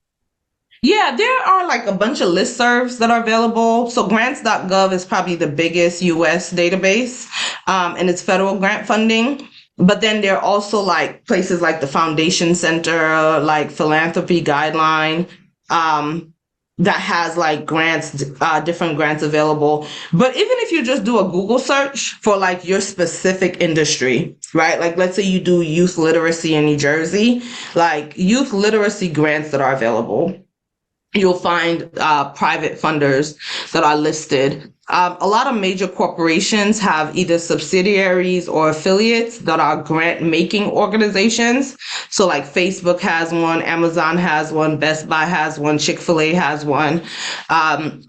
Yeah, there are like a bunch of listservs that are available. So grants.gov is probably the biggest US database, and it's federal grant funding. But then there are also like places like the Foundation Center, like Philanthropy Guideline, that has like grants, different grants available. But even if you just do a Google search for like your specific industry, right? Like let's say you do youth literacy in New Jersey, like youth literacy grants that are available. You'll find private funders that are listed. A lot of major corporations have either subsidiaries or affiliates that are grant making organizations. So like Facebook has one, Amazon has one, Best Buy has one, Chick-fil-A has one.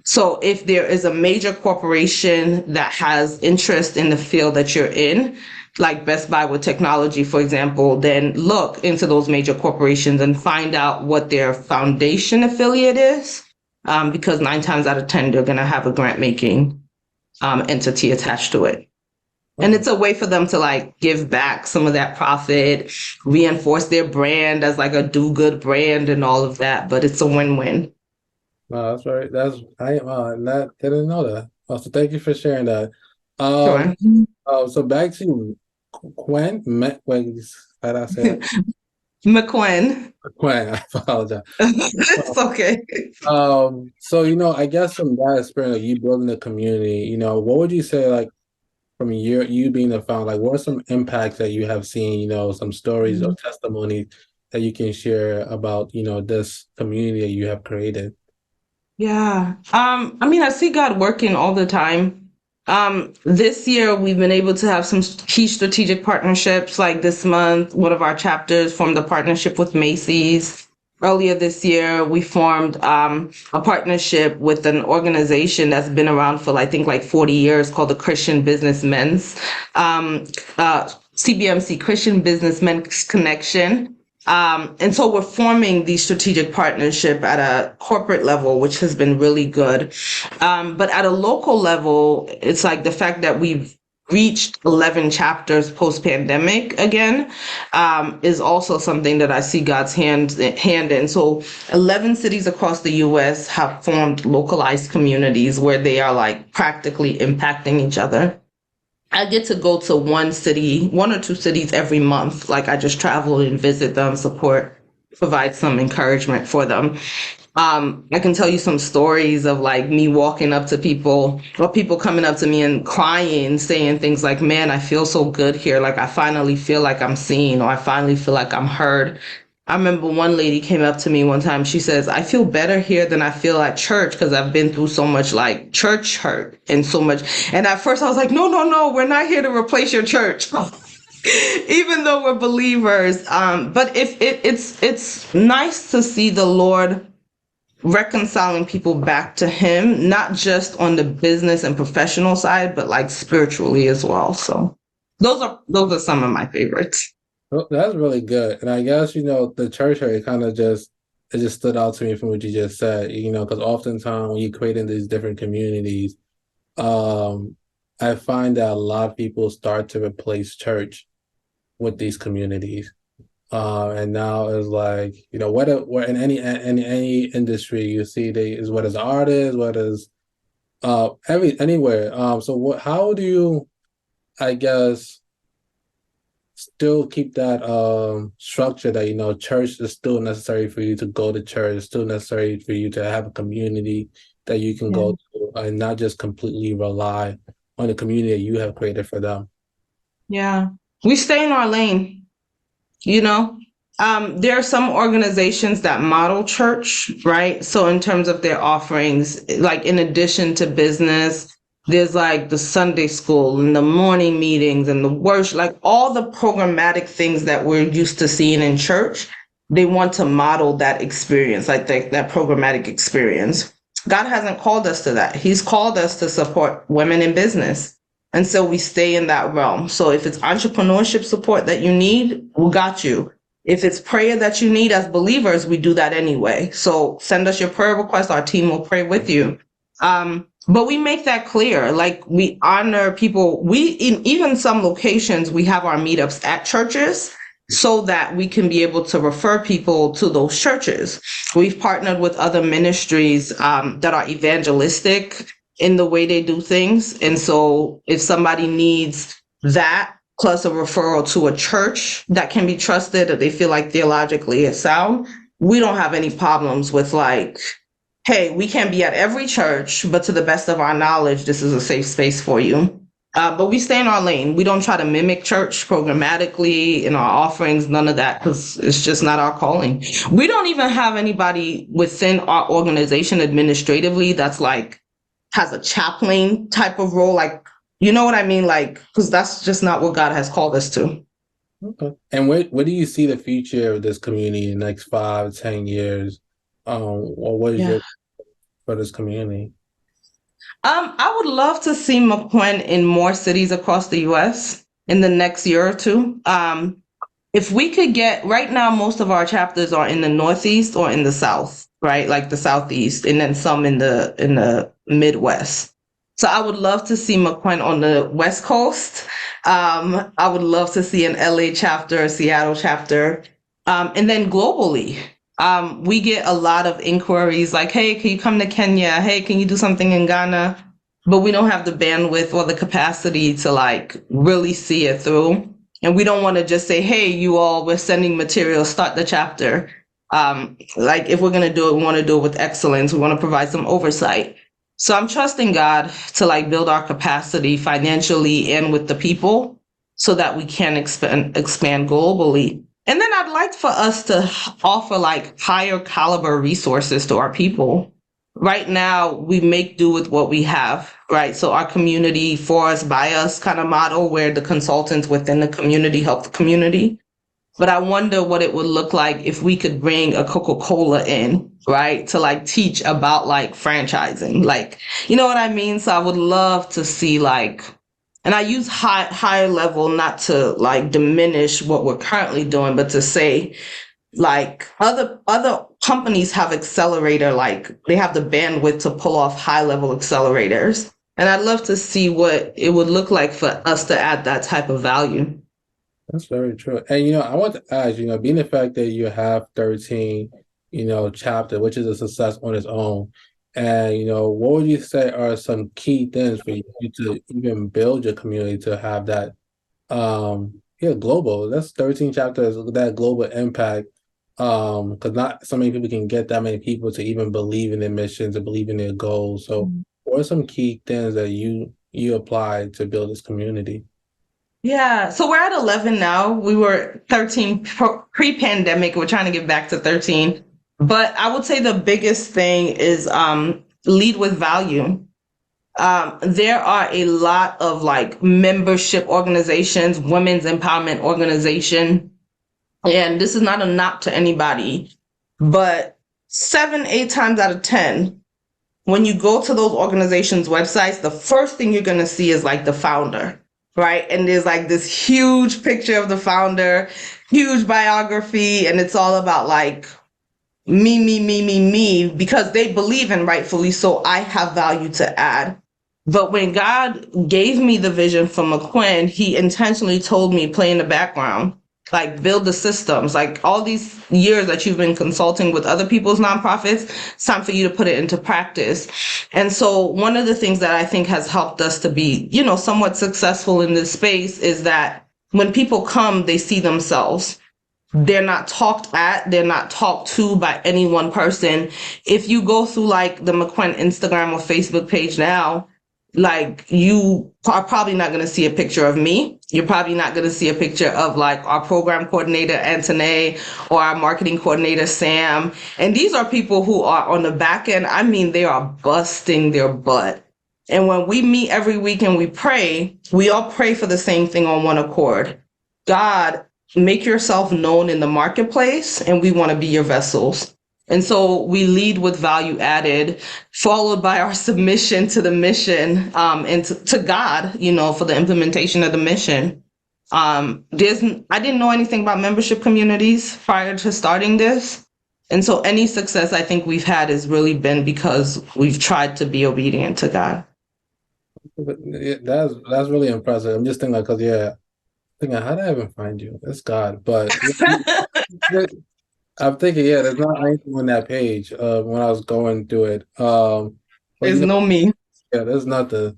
So if there is a major corporation that has interest in the field that you're in, like Best Buy with technology, for example, then look into those major corporations and find out what their foundation affiliate is, because 9 times out of 10, they're going to have a grant making entity attached to it. And it's a way for them to like give back some of that profit, reinforce their brand as like a do-good brand and all of that. But it's a win-win. No, that's right. Didn't know that. So thank you for sharing that. Sure. So back to Quen, how did I say it? MCWEN. Quen, I apologize. It's okay. So I guess from that experience, like you building the community, what would you say, like from you being the founder, like what are some impacts that you have seen, some stories or testimony that you can share about, this community that you have created? Yeah. I mean, I see God working all the time. This year we've been able to have some key strategic partnerships. Like this month, one of our chapters formed a partnership with Macy's. Earlier this year, we formed a partnership with an organization that's been around for I think like 40 years called the Christian Businessmen's CBMC, Christian Businessmen's Connection. And so we're forming the strategic partnership at a corporate level, which has been really good. But at a local level, it's like the fact that we've reached 11 chapters post-pandemic again, is also something that I see God's hand in. So 11 cities across the US have formed localized communities where they are like practically impacting each other. I get to go to one or two cities every month. Like I just travel and visit them, support, provide some encouragement for them. I can tell you some stories of like me walking up to people or people coming up to me and crying, saying things like, man, I feel so good here. Like I finally feel like I'm seen, or I finally feel like I'm heard. I remember one lady came up to me one time. She says, I feel better here than I feel at church because I've been through so much like church hurt and so much. And at first I was like, no, no, no, we're not here to replace your church. Even though we're believers. But if it's nice to see the Lord reconciling people back to him, not just on the business and professional side, but like spiritually as well. So those are some of my favorites. Well, that's really good. And I guess, the church hurt kind of it just stood out to me from what you just said, because oftentimes when you create in these different communities, I find that a lot of people start to replace church with these communities. And now it's like, what in any industry you see is what is artists, what is anywhere. So how do you, I guess, still keep that structure that church is still necessary for you to go to church, it's still necessary for you to have a community that you can Yeah. go to and not just completely rely on the community that you have created for them. Yeah. We stay in our lane, you know. There are some organizations that model church, right? So in terms of their offerings, like in addition to business, there's like the Sunday school and the morning meetings and the worship, like all the programmatic things that we're used to seeing in church. They want to model that experience, like that programmatic experience. God hasn't called us to that. He's called us to support women in business. And so we stay in that realm. So if it's entrepreneurship support that you need, we got you. If it's prayer that you need as believers, we do that anyway. So send us your prayer request. Our team will pray with you. But we make that clear. Like we honor people. In even some locations, we have our meetups at churches so that we can be able to refer people to those churches. We've partnered with other ministries that are evangelistic in the way they do things. And so if somebody needs that plus a referral to a church that can be trusted, that they feel like theologically is sound, we don't have any problems with like, hey, we can't be at every church, but to the best of our knowledge, this is a safe space for you. But we stay in our lane. We don't try to mimic church programmatically in our offerings, none of that, because it's just not our calling. We don't even have anybody within our organization administratively that's like, has a chaplain type of role, like, you know what I mean? Like, because that's just not what God has called us to. Okay. And where do you see the future of this community in the next 5, 10 years? Or what is Yeah. your for this community? I would love to see MCWEN in more cities across the US in the next year or two. If we could get, right now, most of our chapters are in the Northeast or in the South, right? Like the Southeast, and then some in the Midwest. So I would love to see MCWEN on the West Coast. I would love to see an LA chapter, a Seattle chapter, and then globally. We get a lot of inquiries like, hey, can you come to Kenya? Hey, can you do something in Ghana? But we don't have the bandwidth or the capacity to like really see it through. And we don't want to just say, hey, you all, we're sending material, start the chapter. Like if we're going to do it, we want to do it with excellence. We want to provide some oversight. So I'm trusting God to like build our capacity financially and with the people so that we can expand globally. And then I'd like for us to offer like higher caliber resources to our people. Right now, we make do with what we have, right? So our community for us, by us kind of model where the consultants within the community help the community. But I wonder what it would look like if we could bring a Coca-Cola in, right? To like teach about like franchising, like, you know what I mean? So I would love to see like, and I use higher level, not to like diminish what we're currently doing, but to say like other companies have accelerator, like they have the bandwidth to pull off high level accelerators. And I'd love to see what it would look like for us to add that type of value. That's very true. And I want to ask, being the fact that you have 13, chapter, which is a success on its own. And what would you say are some key things for you to even build your community to have that global. That's 13 chapters, that global impact. Because not so many people can get that many people to even believe in their missions and believe in their goals. So what are some key things that you apply to build this community? Yeah, so we're at 11 now. We were 13 pre-pandemic. We're trying to get back to 13. But I would say the biggest thing is lead with value. There are a lot of like membership organizations, women's empowerment organization, and this is not a knock to anybody, but 7, 8 times out of 10, when you go to those organizations' websites, the first thing you're going to see is like the founder, right? And there's like this huge picture of the founder, huge biography, and it's all about like me, because they believe, and rightfully so, I have value to add. But when God gave me the vision for MCWEN, he intentionally told me, play in the background, like build the systems, like all these years that you've been consulting with other people's nonprofits, it's time for you to put it into practice. And so one of the things that I think has helped us to be, somewhat successful in this space is that when people come, they see themselves. They're not talked at, they're not talked to by any one person. If you go through like the MCWEN Instagram or Facebook page now, like you are probably not going to see a picture of me. You're probably not going to see a picture of like our program coordinator, Antone, or our marketing coordinator, Sam. And these are people who are on the back end. I mean, they are busting their butt. And when we meet every week and we all pray for the same thing on one accord. God, make yourself known in the marketplace, and we want to be your vessels. And so we lead with value added, followed by our submission to the mission, and to God, for the implementation of the mission. I didn't know anything about membership communities prior to starting this. And so any success I think we've had has really been because we've tried to be obedient to God. That's really impressive. I'm just thinking like, thinking, how did I even find you? It's God. But I'm thinking, there's not anything on that page when I was going through it. But There's no me. there's nothing.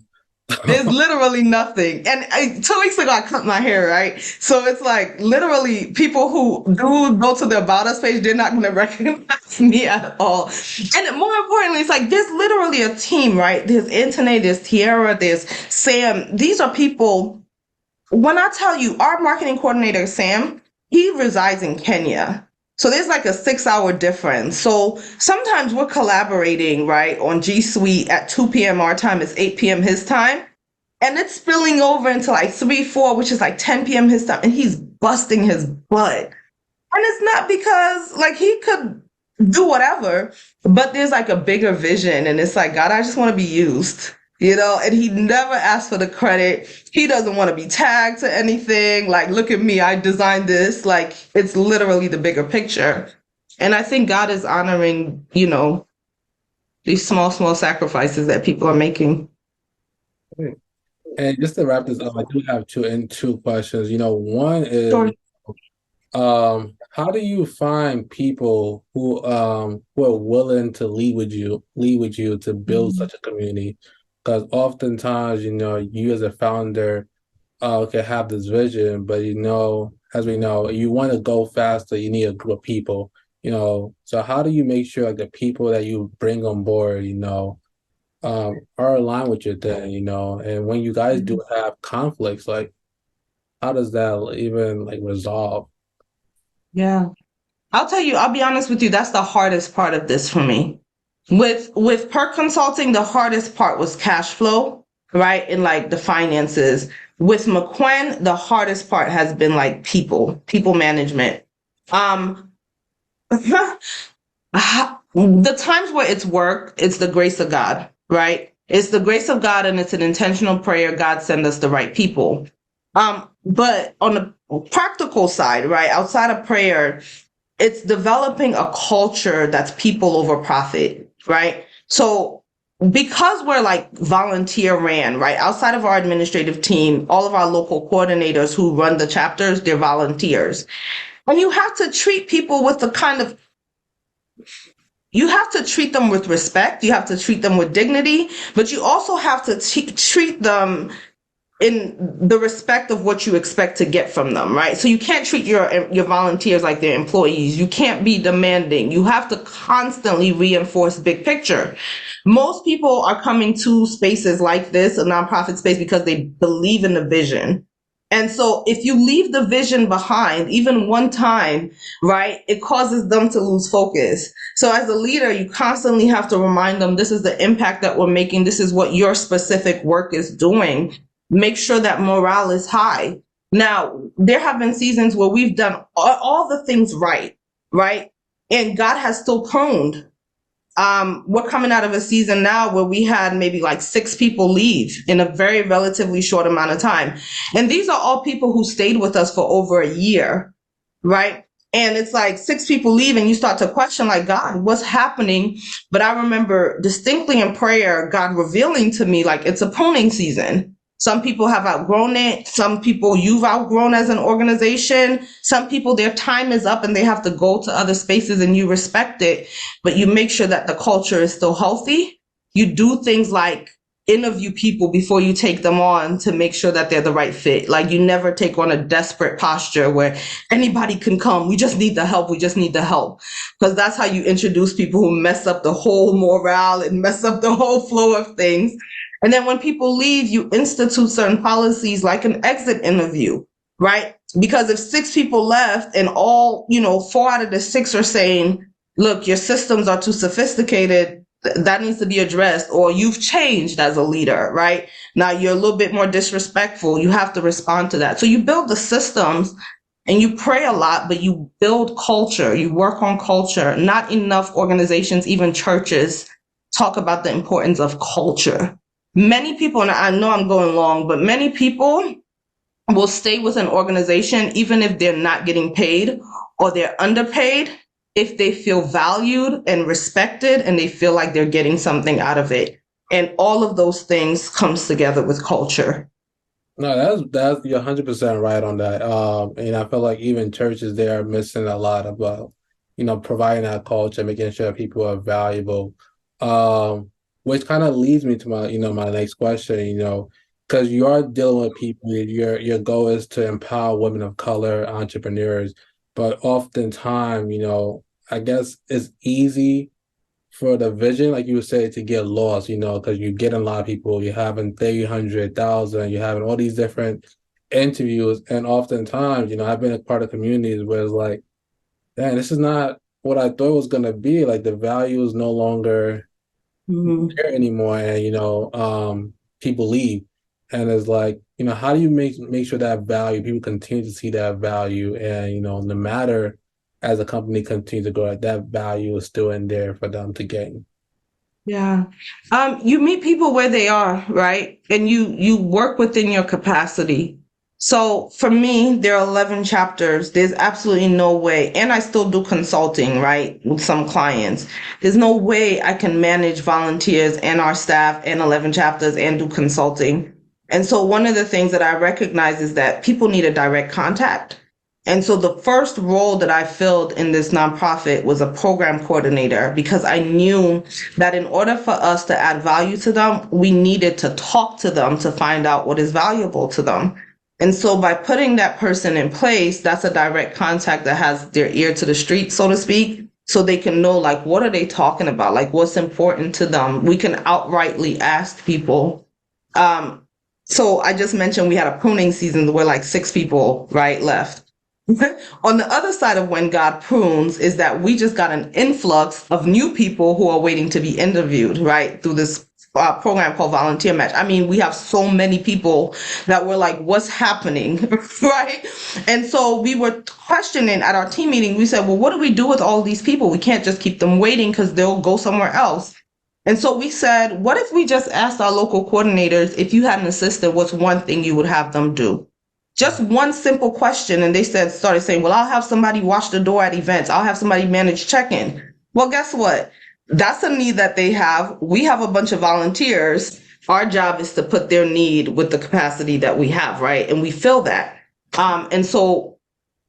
There's literally nothing. And 2 weeks ago, I cut my hair, right? So it's like literally people who do go to the About Us page, they're not going to recognize me at all. And more importantly, it's like there's literally a team, right? There's Antone, there's Tiara, there's Sam. These are people. When I tell you, our marketing coordinator, Sam, he resides in Kenya. So there's like a 6-hour difference. So sometimes we're collaborating, right, on G Suite at 2 p.m. our time, it's 8 p.m. his time. And it's spilling over into like 3, 4, which is like 10 p.m. his time. And he's busting his butt. And it's not because like he could do whatever, but there's like a bigger vision. And it's like, God, I just want to be used. And he never asked for the credit. He doesn't want to be tagged to anything. Like, look at me, I designed this. Like, it's literally the bigger picture. And I think God is honoring, these small sacrifices that people are making. And just to wrap this up, I do have two questions. One is, Sure. how do you find people who are willing to lead with you to build such a community? Because oftentimes, you as a founder can have this vision, but as we know, you want to go faster, you need a group of people, So how do you make sure like the people that you bring on board, are aligned with your thing, and when you guys do have conflicts, like how does that even like resolve? Yeah. I'll be honest with you, that's the hardest part of this for me. With P.E.R.K consulting, the hardest part was cash flow, right? And like the finances. With MCWEN, the hardest part has been like people management. The times where it's worked, it's the grace of God, right? It's the grace of God, and it's an intentional prayer. God send us the right people. But on the practical side, right, outside of prayer, it's developing a culture that's people over profit, right? So because we're like volunteer ran, right? Outside of our administrative team, all of our local coordinators who run the chapters, they're volunteers. And you have to treat people with you have to treat them with respect. You have to treat them with dignity, but you also have to treat them in the respect of what you expect to get from them, right? So you can't treat your volunteers like they're employees. You can't be demanding. You have to constantly reinforce big picture. Most people are coming to spaces like this, a nonprofit space, because they believe in the vision. And so if you leave the vision behind, even one time, right, it causes them to lose focus. So as a leader, you constantly have to remind them, this is the impact that we're making. This is what your specific work is doing. Make sure that morale is high. Now, there have been seasons where we've done all the things right, right? And God has still pruned. We're coming out of a season now where we had maybe like 6 people leave in a very relatively short amount of time. And these are all people who stayed with us for over a year, right? And it's like 6 people leave and you start to question, like, God, what's happening? But I remember distinctly in prayer, God revealing to me, like, it's a pruning season. Some people have outgrown it. Some people you've outgrown as an organization. Some people, their time is up and they have to go to other spaces, and you respect it, but you make sure that the culture is still healthy. You do things like interview people before you take them on to make sure that they're the right fit. Like, you never take on a desperate posture where anybody can come. We just need the help. We just need the help. Because that's how you introduce people who mess up the whole morale and mess up the whole flow of things. And then when people leave, you institute certain policies like an exit interview, right? Because if 6 people left and all, 4 out of the 6 are saying, look, your systems are too sophisticated, that needs to be addressed, or you've changed as a leader, right? Now you're a little bit more disrespectful. You have to respond to that. So you build the systems and you pray a lot, but you build culture. You work on culture. Not enough organizations, even churches, talk about the importance of culture. Many people, and I know I'm going long, but many people will stay with an organization even if they're not getting paid or they're underpaid, if they feel valued and respected and they feel like they're getting something out of it. And all of those things comes together with culture. No, that's you're 100% right on that. And I feel like even churches, they are missing a lot about, providing that culture, making sure people are valuable. Which kind of leads me to my next question, because you are dealing with people, your goal is to empower women of color, entrepreneurs, but oftentimes, I guess it's easy for the vision, like you would say, to get lost, because you're getting a lot of people, you're having 300,000, you're having all these different interviews. And oftentimes, I've been a part of communities where it's like, dang, this is not what I thought it was going to be. Like, the value is no longer there anymore, and people leave, and it's like, how do you make sure that value, people continue to see that value, and no matter as a company continues to grow, that value is still in there for them to gain. Yeah. You meet people where they are, right? And you work within your capacity. So for me, there are 11 chapters. There's absolutely no way, and I still do consulting, right, with some clients. There's no way I can manage volunteers and our staff and 11 chapters and do consulting. And so one of the things that I recognize is that people need a direct contact. And so the first role that I filled in this nonprofit was a program coordinator, because I knew that in order for us to add value to them, we needed to talk to them to find out what is valuable to them. And so by putting that person in place, that's a direct contact that has their ear to the street, so to speak, so they can know, like, what are they talking about? Like, what's important to them? We can outrightly ask people. So I just mentioned we had a pruning season where like 6 people, right, left. On the other side of when God prunes is that we just got an influx of new people who are waiting to be interviewed, right, through this program called Volunteer Match. I mean, we have so many people that were like, what's happening, right? And so we were questioning at our team meeting. We said, well, what do we do with all these people? We can't just keep them waiting because they'll go somewhere else. And so we said, what if we just asked our local coordinators, if you had an assistant, what's one thing you would have them do? Just one simple question. And they started saying, well, I'll have somebody watch the door at events. I'll have somebody manage check-in. Well, guess what? That's a need that they have. We have a bunch of volunteers. Our job is to put their need with the capacity that we have, right? And we fill that. And so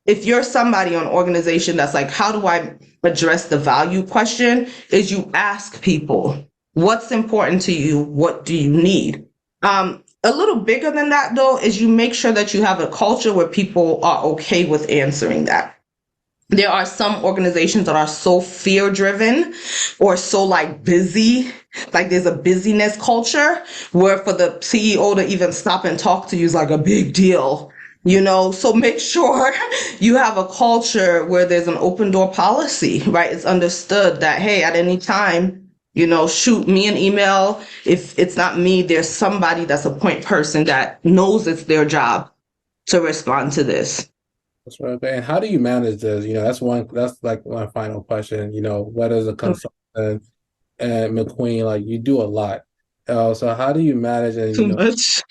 if you're somebody on organization that's like, how do I address the value question, is you ask people, what's important to you? What do you need? A little bigger than that, though, is you make sure that you have a culture where people are okay with answering that. There are some organizations that are so fear-driven or so like busy, like there's a busyness culture where for the CEO to even stop and talk to you is like a big deal, So make sure you have a culture where there's an open door policy, right? It's understood that, hey, at any time, shoot me an email. If it's not me, there's somebody that's a point person that knows it's their job to respond to this. That's right. And how do you manage this? That's like my final question. What is a consultant and McQueen? Like you do a lot. So how do you manage and, Too much.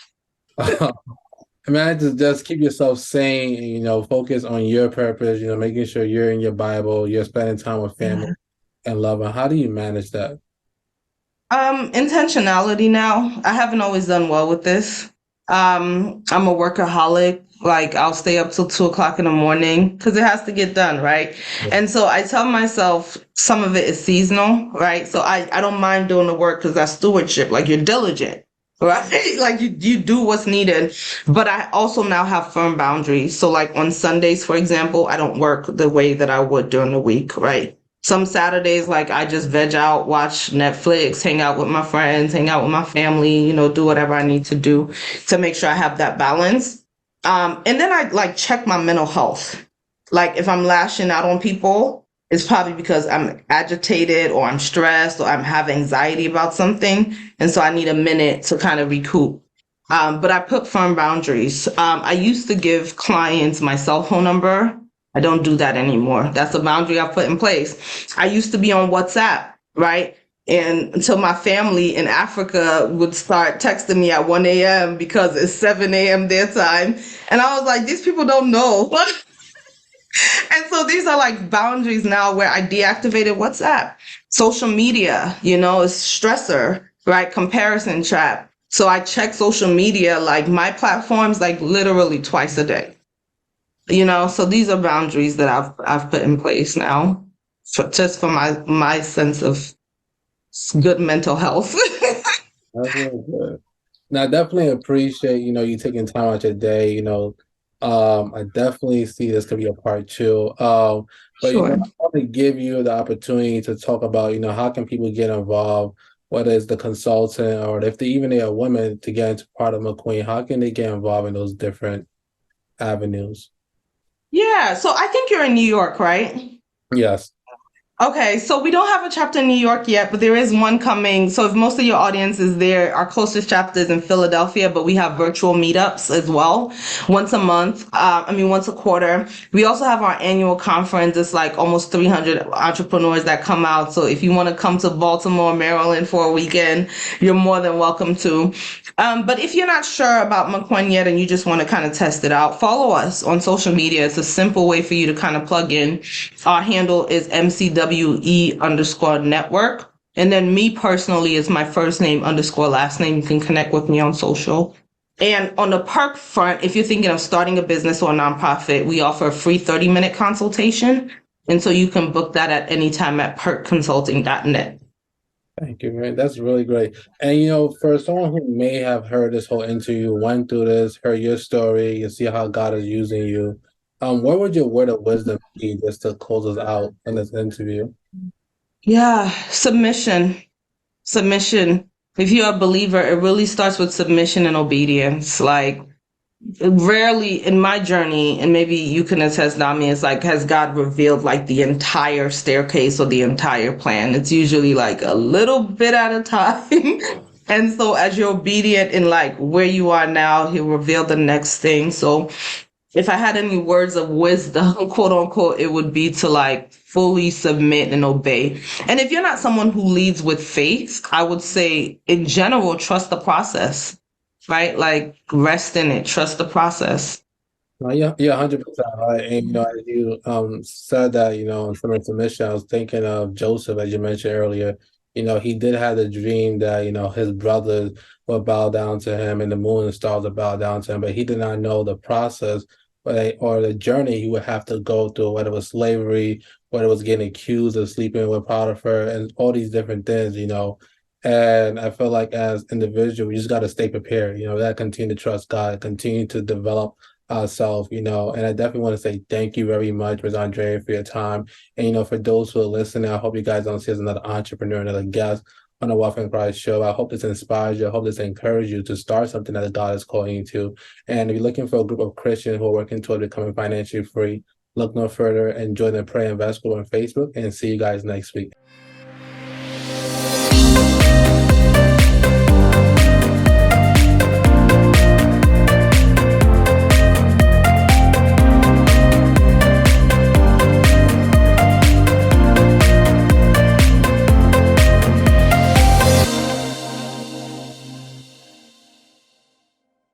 manage to just keep yourself sane and, focus on your purpose, making sure you're in your Bible, you're spending time with family and love. And how do you manage that? Intentionality now. I haven't always done well with this. I'm a workaholic. Like I'll stay up till 2 o'clock in the morning because it has to get done, right? And so I tell myself some of it is seasonal, right? So I don't mind doing the work because that's stewardship. Like you're diligent, right? Like you do what's needed. But I also now have firm boundaries. So like on Sundays, for example, I don't work the way that I would during the week, right? Some Saturdays, like I just veg out, watch Netflix, hang out with my friends, hang out with my family, do whatever I need to do to make sure I have that balance. And then I like check my mental health. Like if I'm lashing out on people, it's probably because I'm agitated or I'm stressed or I'm have anxiety about something. And so I need a minute to kind of recoup. But I put firm boundaries. I used to give clients my cell phone number. I don't do that anymore. That's a boundary I put in place. I used to be on WhatsApp, right? And until my family in Africa would start texting me at 1 a.m. because it's 7 a.m. their time. And I was like, these people don't know. And so these are like boundaries now where I deactivated WhatsApp. Social media, is stressor, right? Comparison trap. So I check social media, like my platforms, like literally twice a day. So these are boundaries that I've put in place now, just for my sense of good mental health. That's really good. And I definitely appreciate, you taking time out your day, I definitely see this could be a part two. But Sure. I want to give you the opportunity to talk about, how can people get involved, whether it's the consultant or if they are women to get into part of McQueen, how can they get involved in those different avenues? Yeah. So I think you're in New York, right? Yes. Okay, so we don't have a chapter in New York yet, but there is one coming. So if most of your audience is there, our closest chapter is in Philadelphia, but we have virtual meetups as well, once a month. Once a quarter. We also have our annual conference. It's like almost 300 entrepreneurs that come out. So if you want to come to Baltimore, Maryland for a weekend, you're more than welcome to. But if you're not sure about McQueen yet and you just want to kind of test it out, follow us on social media. It's a simple way for you to kind of plug in. Our handle is MCWE_network. And then me personally is my first name _ last name. You can connect with me on social. And on the P.E.R.K front, if you're thinking of starting a business or a nonprofit, we offer a free 30-minute consultation. And so you can book that at any time at perkconsulting.net. Thank you, man. That's really great. And for someone who may have heard this whole interview, went through this, heard your story, you see how God is using you. What would your word of wisdom be just to close us out in this interview? Yeah, submission. Submission. If you're a believer, it really starts with submission and obedience. Like rarely in my journey, and maybe you can attest, Nami, it's like, has God revealed like the entire staircase or the entire plan? It's usually like a little bit at a time. And so as you're obedient in like where you are now, he'll reveal the next thing. So if I had any words of wisdom, quote unquote, it would be to like fully submit and obey. And if you're not someone who leads with faith, I would say in general, trust the process, right? Like rest in it, trust the process. Yeah, 100%. Right. And as you said that, in some submission, I was thinking of Joseph, as you mentioned earlier. He did have the dream that, his brothers would bow down to him and the moon and stars would bow down to him, but he did not know the process or the journey he would have to go through, whether it was slavery, whether it was getting accused of sleeping with Potiphar, and all these different things. And I feel like as individuals, we just got to stay prepared. We got to continue to trust God, continue to develop ourselves, and I definitely want to say thank you very much, Ms. Andrea, for your time. And, for those who are listening, I hope you guys don't see as another entrepreneur, another guest, on the Wealth and Christ show. I hope this inspires you. I hope this encourages you to start something that God is calling you to. And if you're looking for a group of Christians who are working toward becoming financially free, look no further and join the Pray Invest Group on Facebook, and see you guys next week.